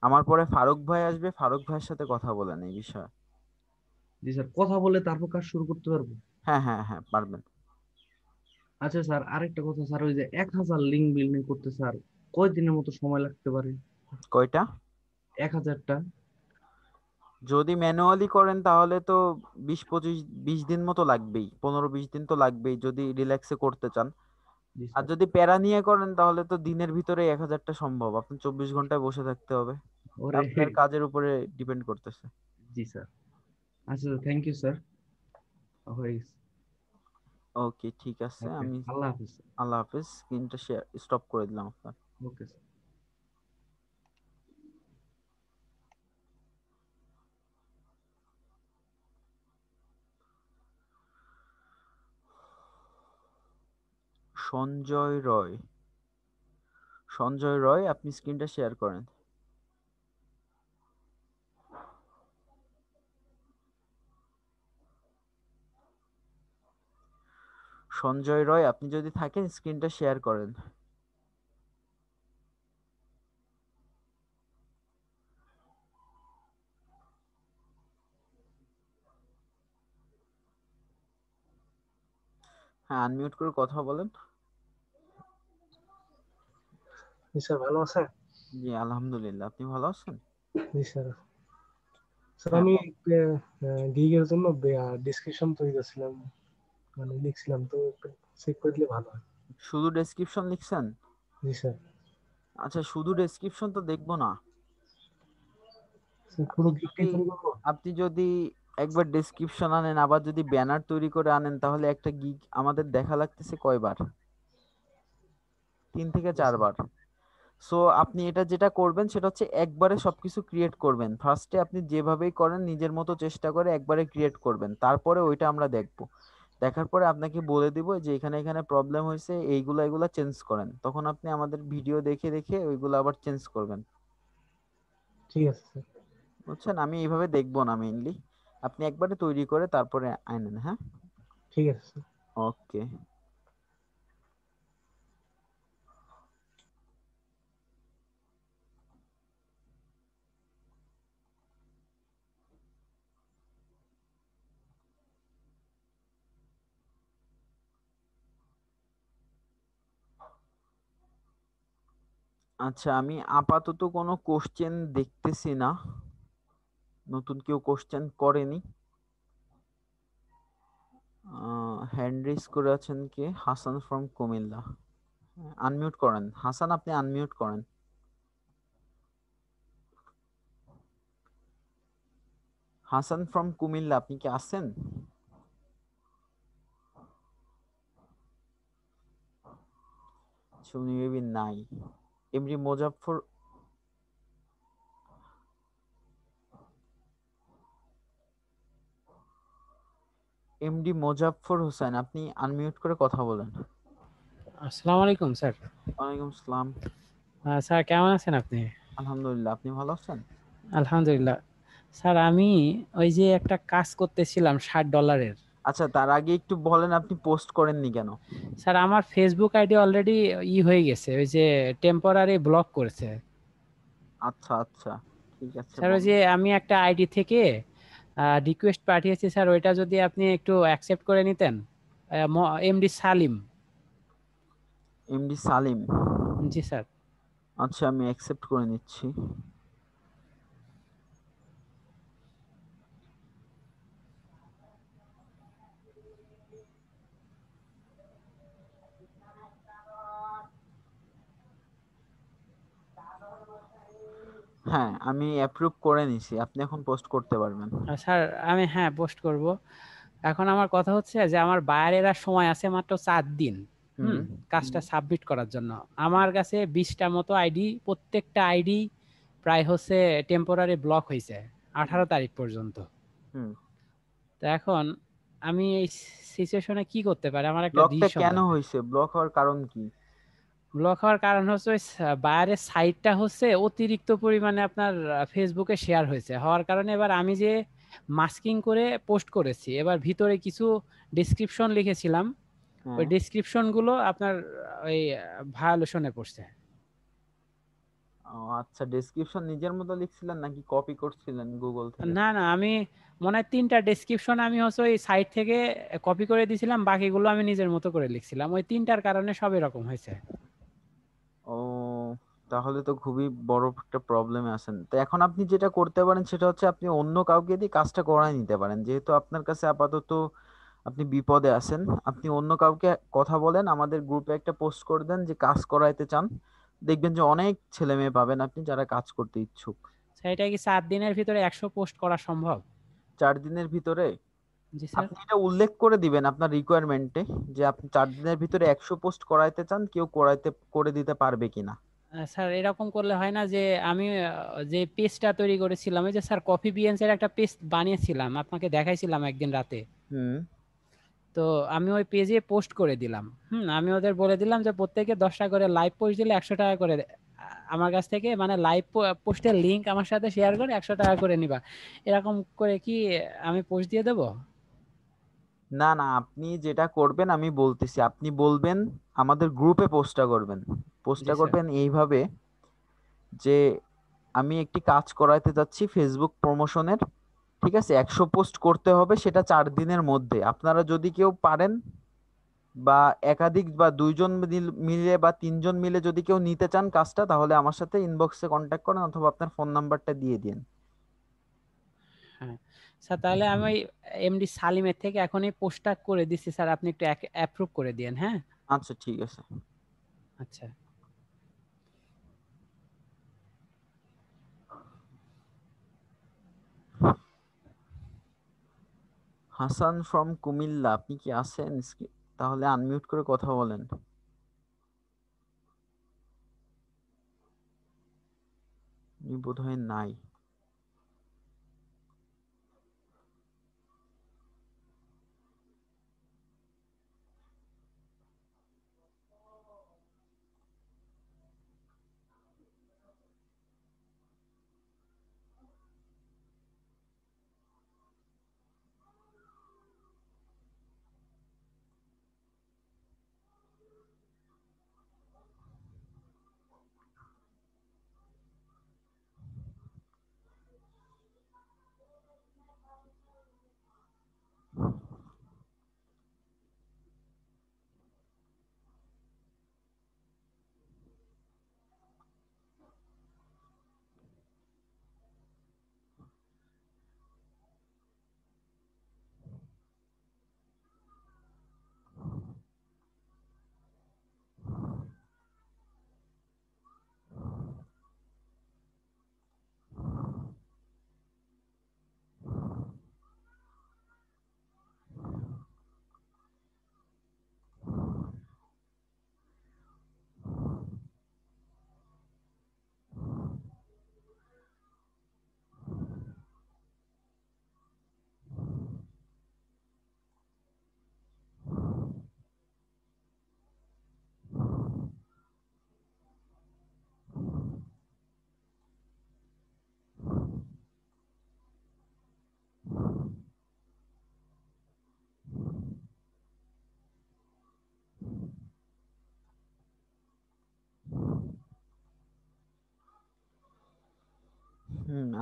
আমার পরে ফারুক ভাই আসবে, ফারুক ভাইয়ের সাথে কথা বলেন এই বিষয়ে। জি স্যার, কথা বলে তারপর কাজ শুরু করতে পারবো? হ্যাঁ হ্যাঁ হ্যাঁ, পারবেন। আচ্ছা স্যার, আরেকটা কথা স্যার, ওই যে 1000 লিঙ্ক বিল্ডিং করতে স্যার কয় দিনের মতো সময় লাগতে পারে? কয়টা? 1000টা। যদি ম্যানুয়ালি করেন তাহলে তো 20-25-20 দিন মতো লাগবেই, 15-20 দিন তো লাগবেই যদি রিল্যাক্সে করতে চান। জি আর স্যার। যদি প্যারা নিয়ে করেন তাহলে তো দিনের ভিতরে 1000টা সম্ভব, আপনি 24 ঘন্টায় বসে থাকতে হবে। ওরে আপনার কাজের উপরে ডিপেন্ড করতেছে। জি স্যার। আচ্ছা, থ্যাংক ইউ স্যার, হয়ে গেছে। ওকে, ঠিক আছে, ওকে, আমি আল্লাহ হাফিজ। আল্লাহ হাফেজ, স্ক্রিনটা শেয়ার স্টপ করে দিলাম আপনার। Okay sir. সঞ্জয় রয়, সঞ্জয় রয়, আপনি স্ক্রিনটা শেয়ার করেন। সঞ্জয় রয়, আপনি যদি থাকেন স্ক্রিনটা শেয়ার করেন। হ্যাঁ, আনমিউট করে কথা বলেন। জি স্যার, ভালো আছেন? জি আলহামদুলিল্লাহ, আপনি ভালো আছেন? জি স্যার। স্যার হ্যাঁ, আমি গিগের জন্য ডিসক্রিপশন তৈরি করছিলাম, মানে লিখছিলাম, তো চেক করে দিলে ভালো হয়। শুধু ডেসক্রিপশন লিখছেন? জি স্যার। আচ্ছা, শুধু ডেসক্রিপশন তো দেখবো না। স্যার, পুরো আপনি গিগটাই যদি তৈরি করবো? আপনি যদি একবার ডেসক্রিপশন আনেন, আবার যদি ব্যানার তৈরি করে আনেন, তাহলে একটা গিগ আমাদের দেখা লাগতেছে কয়বার? 3 থেকে 4 বার। সো আপনি এটা যেটা করবেন সেটা হচ্ছে একবারে সবকিছু ক্রিয়েট করবেন। ফার্স্টে আপনি যেভাবেই করেন নিজের মতো চেষ্টা করে একবারে ক্রিয়েট করবেন, তারপরে ওইটা আমরা দেখব। দেখার পরে আপনাকে বলে দিব যে এখানে এখানে প্রবলেম হয়েছে, এইগুলা এগুলা চেঞ্জ করেন, তখন আপনি আমাদের ভিডিও দেখে দেখে ওইগুলো আবার চেঞ্জ করবেন। ঠিক আছে স্যার। বুঝছেন, আমি এইভাবে দেখবো না মেইনলি, আপনি একবারে তৈরি করে তারপরে আনেন। হ্যাঁ, ঠিক আছে স্যার। ওকে। আচ্ছা, আমি আপাতত কোনো কোশ্চেন দেখতেছি না, নতুন কেউ কোশ্চেন করেনি। হ্যান্ড রেজ করে আছেন কে? হাসান ফ্রম কুমিল্লা। আনমিউট করেন হাসান, আপনি আনমিউট করেন। হাসান ফ্রম কুমিল্লা, আপনি কি আছেন? উনি মেবি নাই। এমডি মোজাফফর, এমডি মোজাফফর হোসেন, আপনি আনমিউট করে কথা বলেন। আসসালামু আলাইকুম স্যার। ওয়ালাইকুম আসসালাম। স্যার কেমন আছেন আপনি? আলহামদুলিল্লাহ, আপনি ভালো আছেন? আলহামদুলিল্লাহ। স্যার আমি ওই যে একটা কাজ করতেছিলাম $60। আচ্ছা, তার আগে একটু বলেন আপনি পোস্ট করেননি কেন? স্যার আমার ফেসবুক আইডি অলরেডি হয়ে গেছে, ওই যে টেম্পোরারি ব্লক করেছে। আচ্ছা আচ্ছা, ঠিক আছে, স্যার ওই বলেন। যে আমি একটা আইডি থেকে রিকোয়েস্ট পাঠিয়েছি স্যার, ওইটা যদি আপনি একটু অ্যাকসেপ্ট করে নিতেন। এমডি সালিম। এমডি সালিম। জি স্যার। আচ্ছা, আমি অ্যাকসেপ্ট করে নিচ্ছি। হ্যাঁ, আমি অ্যাপ্রুভ করে নিছি, আপনি এখন পোস্ট করতে পারবেন। স্যার আমি হ্যাঁ পোস্ট করব। এখন আমার কথা হচ্ছে যে আমার বাইরের আর সময় আছে মাত্র 4 দিন হুম। কাজটা সাবমিট করার জন্য। আমার কাছে 20টা মতো আইডি, প্রত্যেকটা আইডি প্রায় হচ্ছে টেম্পোরারি ব্লক হয়েছে 18 তারিখ পর্যন্ত। হুম। তো এখন আমি এই সিচুয়েশনে কি করতে পারি? আমার একটা ব্লকটা ডিসিশন কেন দরকার। হয়েছে? ব্লক হওয়ার কারণ কি? ব্লক হওয়ার কারণ হচ্ছে ওই বাইরের সাইটটা হচ্ছে অতিরিক্ত পরিমাণে আপনার ফেসবুকে শেয়ার হয়েছে, হওয়ার কারণে এবার আমি যে মাস্কিং করে পোস্ট করেছি, এবার ভিতরে কিছু ডেসক্রিপশন লিখেছিলাম, ওই হ্যাঁ। ডেসক্রিপশন গুলো আপনার ওই ভায়োলেশনে পড়ছে। ও আচ্ছা, ডেসক্রিপশন নিজের মতো লিখছিলেন নাকি কপি করছিলেন গুগল থেকে? না না, আমি মনে হয় 3টা ডেসক্রিপশন আমি হচ্ছে ওই সাইট থেকে কপি করে দিয়েছিলাম, বাকিগুলো আমি নিজের মতো করে লিখছিলাম। ওই 3টার কারণে সব এরকম হয়েছে। ও, তাহলে তো খুবই বড় একটা প্রবলেমে আছেন। তো এখন আপনি যেটা করতে পারেন সেটা হচ্ছে আপনি অন্য কাউকে দিয়ে কাজটা করায় নিতে পারেন, যেহেতু আপনার কাছে আপাতত আপনি বিপদে আছেন। আপনি অন্য কাউকে কথা বলেন, আমাদের গ্রুপে একটা পোস্ট করে দেন যে কাজ করাইতে চান, দেখবেন যে অনেক ছেলে মেয়ে পাবেন আপনি যারা কাজ করতে ইচ্ছুক। সেটা কি 4 দিনের ভিতরে 100 পোস্ট করা সম্ভব? 4 দিনের ভিতরে? জি স্যার। আপনি এটা উল্লেখ করে দিবেন আপনার রিকোয়ারমেন্টে যে আপনি 4 দিনের ভিতরে 100 পোস্ট করাইতে চান, কেউ করে দিতে পারবে কিনা। স্যার এরকম করলে হয় না যে আমি যে পেজটা তৈরি করেছিলাম, ওই যে স্যার কফি বিএনস এর একটা পেজ বানিয়েছিলাম, আপনাকে দেখাইছিলাম একদিন রাতে। হুম। তো আমি ওই পেজে পোস্ট করে দিলাম। আমি ওদের বলে দিলাম যে প্রত্যেকে 10টা করে লাইভ পোস্ট দিলে 100 টাকা করে আমার কাছ থেকে, মানে লাইভ পোস্টের লিংক আমার সাথে শেয়ার করে 100 টাকা করে নিবা। এরকম করে কি আমি পোস্ট দিয়ে দেবো? না না, আপনি যেটা করবেন আমি বলতেছি, আপনি বলবেন আমাদের গ্রুপে পোস্টটা করবেন। জি পোস্টটা স্যার। করবেন এইভাবে যে আমি একটি কাজ করাইতে যাচ্ছি ফেসবুক প্রমোশনের, ঠিক আছে? 100 পোস্ট করতে হবে, সেটা 4 দিনের মধ্যে। আপনারা যদি কেউ পারেন বা একাধিক বা 2 জন মিলে বা 3 জন মিলে যদি কেউ নিতে চান কাজটা, তাহলে আমার সাথে ইনবক্সে কন্ট্যাক্ট করেন অথবা আপনার ফোন নাম্বারটা দিয়ে দিন। হ্যাঁ স্যার, তাহলে আমি ওই এমডি সালিমের থেকে এখনই পোস্টটা করে দিচ্ছি স্যার, আপনি একটু অ্যাপ্রুভ করে দিন। হ্যাঁ আচ্ছা, ঠিক আছে। আচ্ছা। হাসান ফ্রম কুমিল্লা, আপনি কি আছেন? তাহলে আনমিউট করে কথা বলেন। উনি বোধহয় নাই।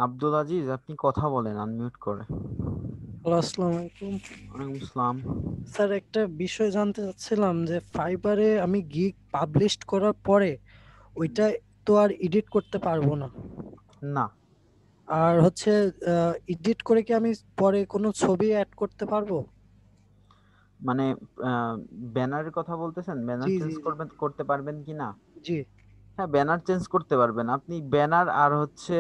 আব্দুল আজিজ, আপনি কথা বলেন আনমিউট করে। হ্যালো, আসসালামু আলাইকুম। ওয়ালাইকুম আসসালাম। স্যার, একটা বিষয় জানতে চাচ্ছিলাম যে ফাইবারে আমি গিগ পাবলিশ করার পরে ওইটা তো আর এডিট করতে পারবো না। না, আর হচ্ছে এডিট করে কি আমি পরে কোনো ছবি অ্যাড করতে পারবো? মানে ব্যানারের কথা বলতেছেন, ব্যানার জি চেঞ্জ জি জি করতে পারবেন কি না? জি। হ্যাঁ, ব্যানার চেঞ্জ করতে পারবেন আপনি। ব্যানার আর হচ্ছে,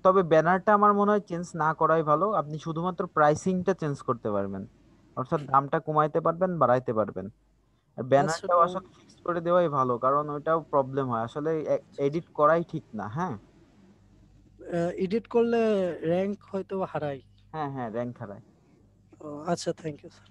তবে ব্যানারটা আমার মনে হয় চেঞ্জ না করাই ভালো। আপনি শুধুমাত্র প্রাইসিংটা চেঞ্জ করতে পারবেন, অর্থাৎ দামটা কমাইতে পারবেন, বাড়াইতে পারবেন। আর আচ্ছা, ব্যানারটাও আসলে ফিক্সড করে দেওয়াই ভালো, কারণ ওইটাও প্রবলেম হয় আসলে, এডিট করাই ঠিক না। হ্যাঁ এডিট করলে র্যাঙ্ক হয়তো হারাই। হ্যাঁ হ্যাঁ, র্যাঙ্ক হারায়। ও আচ্ছা, থ্যাংক ইউ স্যার।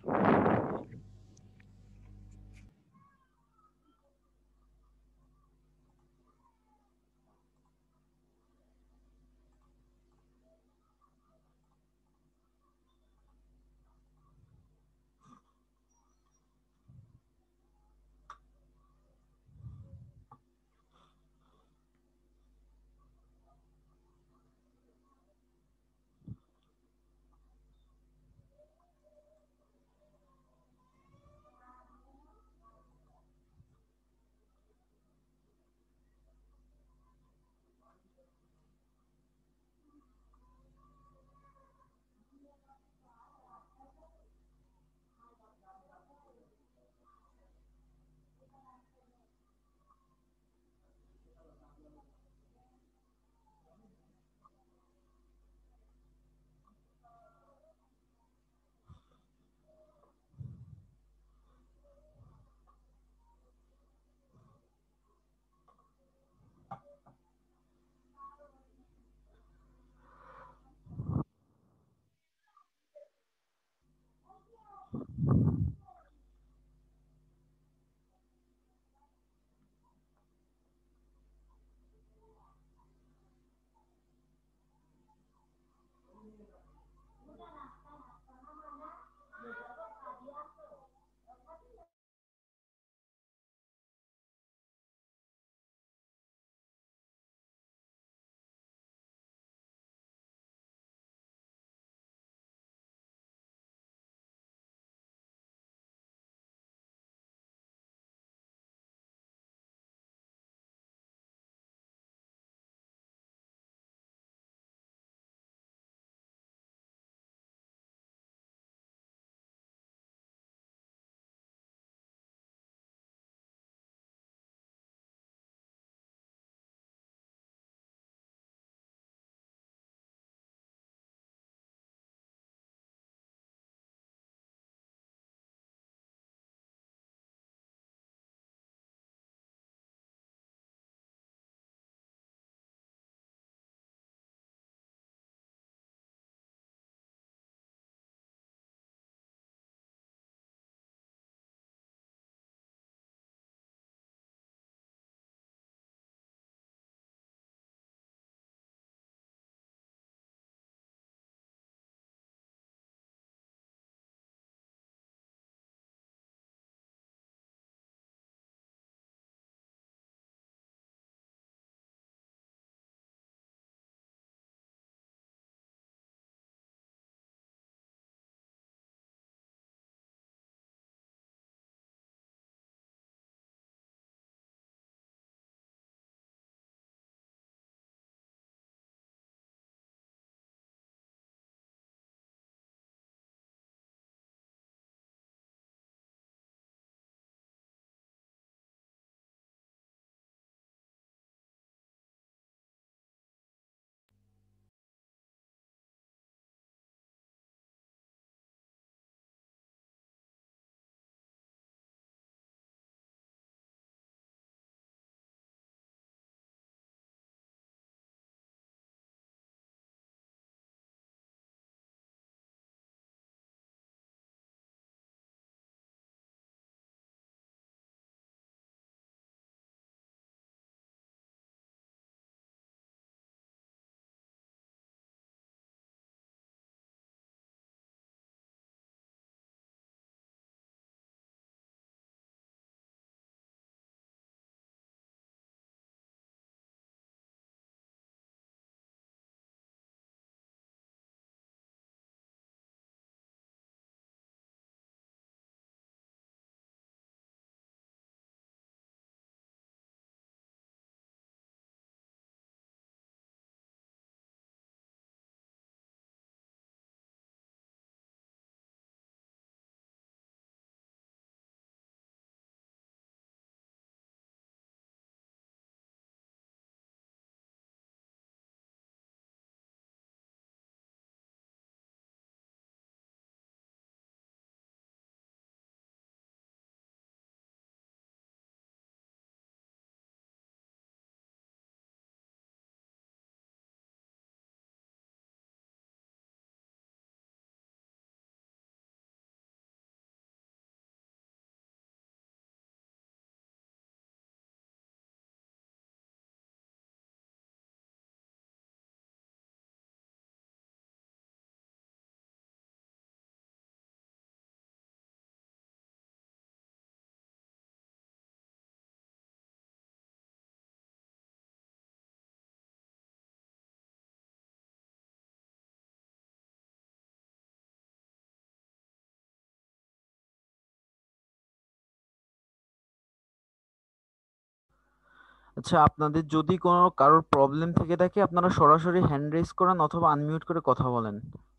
আচ্ছা, আপনাদের যদি কোনো কারোর প্রবলেম থেকে থাকে আপনারা সরাসরি হ্যান্ড রেজ করেন অথবা আনমিউট করে কথা বলেন।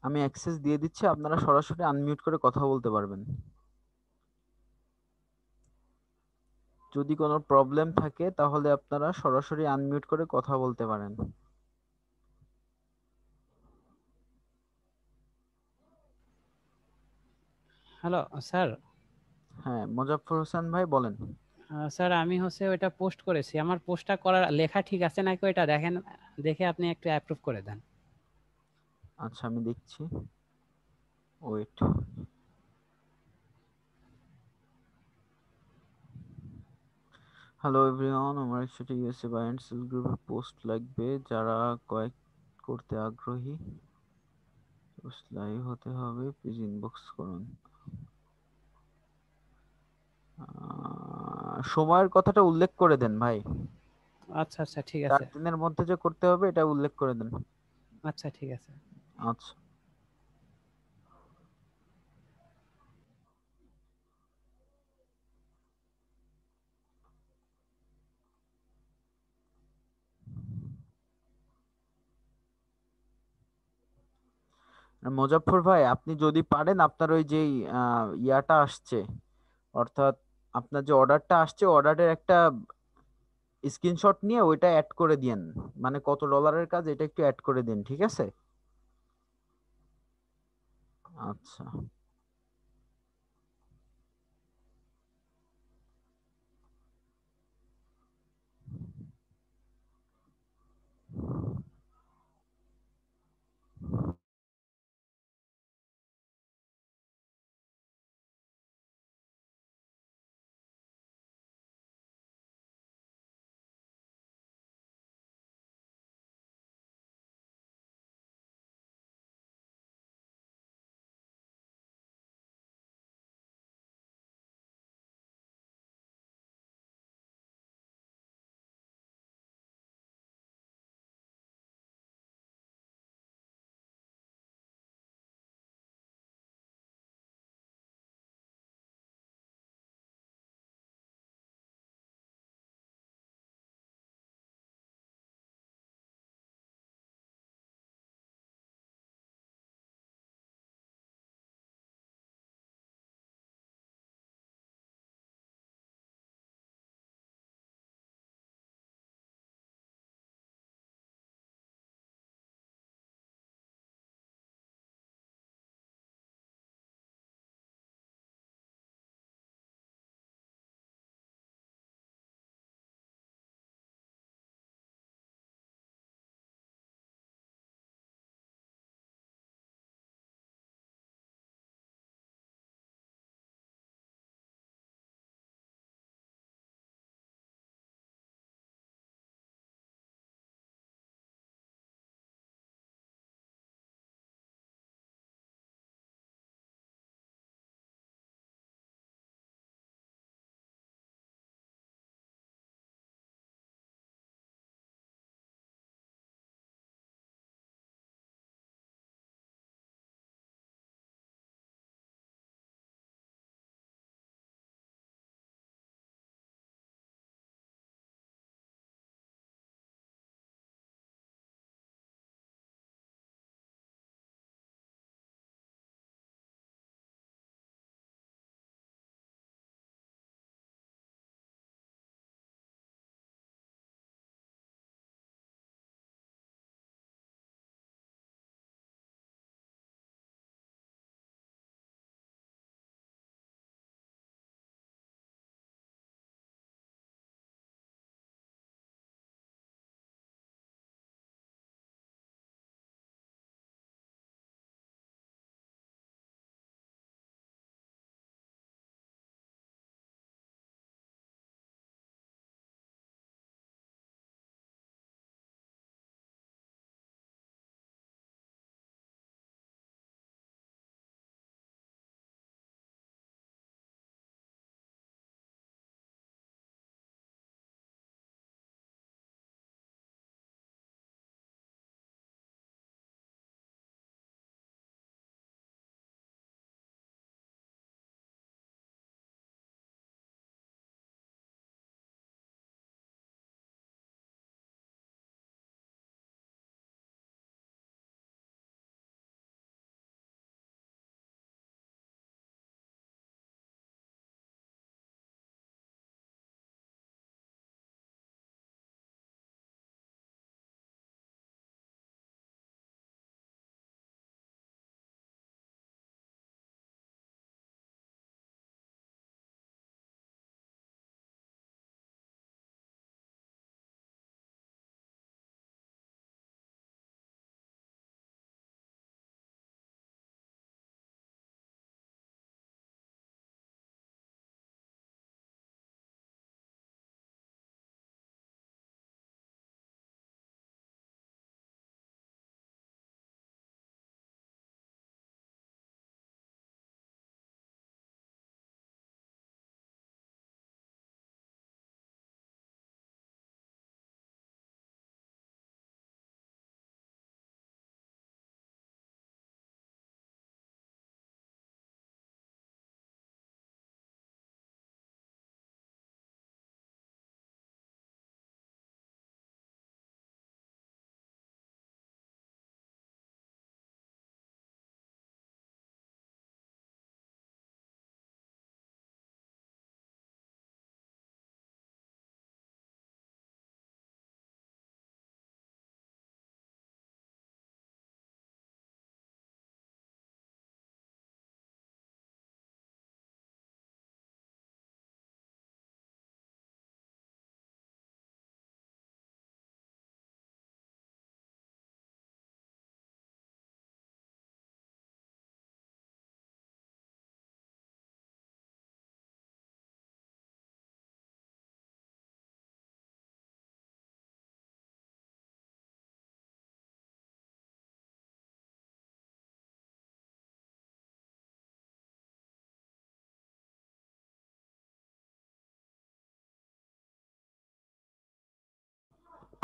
আমি অ্যাক্সেস দিয়ে দিচ্ছি, আপনারা সরাসরি আনমিউট করে কথা বলতে পারবেন। যদি কোনো প্রবলেম থাকে তাহলে আপনারা সরাসরি আনমিউট করে কথা বলতে পারেন। Hello sir. হ্যাঁ, মোজাফফর হোসেন ভাই বলেন। স্যার আমি হচ্ছে ওইটা পোস্ট করেছি, আমার পোস্টটা করার লেখা ঠিক আছে নাকি ওইটা দেখেন, দেখে আপনি একটু অ্যাপ্রুভ করে দেন। আচ্ছা, আমি দেখছি, ওয়েট। হ্যালো এভরিওয়ান, আমার একসাথে ইউএসএ বাই এন্ড সেল গ্রুপে পোস্ট লাগবে, যারা কয়েক করতে আগ্রহী পোস্ট লাইভ হতে হবে, প্লিজ ইনবক্স করুন। সময়ের কথাটা উল্লেখ করে দেন ভাই। আচ্ছা আচ্ছা ঠিক 4 আছে। দিনের মধ্যে যে করতে হবে এটা উল্লেখ করে দেন। আচ্ছা ঠিক আছে। আচ্ছা। মোজাফফর ভাই, আপনি যদি পারেন আপনার ওই যে ইয়াটা আসছে, অর্থাৎ আপনার যে অর্ডারটা আসছে, অর্ডারের একটা স্ক্রিনশট নিয়ে ওইটা অ্যাড করে দিন, মানে কত ডলারের কাজ এটা একটু অ্যাড করে দিন, ঠিক আছে? আচ্ছা।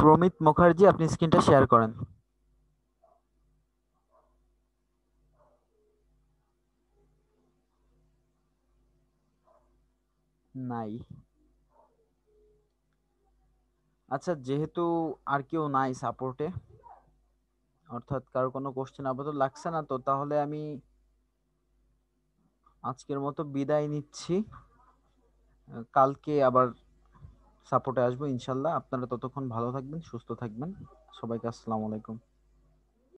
প্রমিত মুখার্জি, আপনি স্ক্রিনটা শেয়ার করেন। নাই। আচ্ছা, যেহেতু আর কেউ নাই সাপোর্টে, অর্থাৎ কারো কোনো কোশ্চেন আপাতত লাগছে না, তো তাহলে আমি আজকের মতো বিদায় নিচ্ছি। কালকে আবার সাপোর্টে আসবো ইনশাল্লাহ। আপনারা ততক্ষণ ভালো থাকবেন, সুস্থ থাকবেন। সবাইকে আসসালামু আলাইকুম।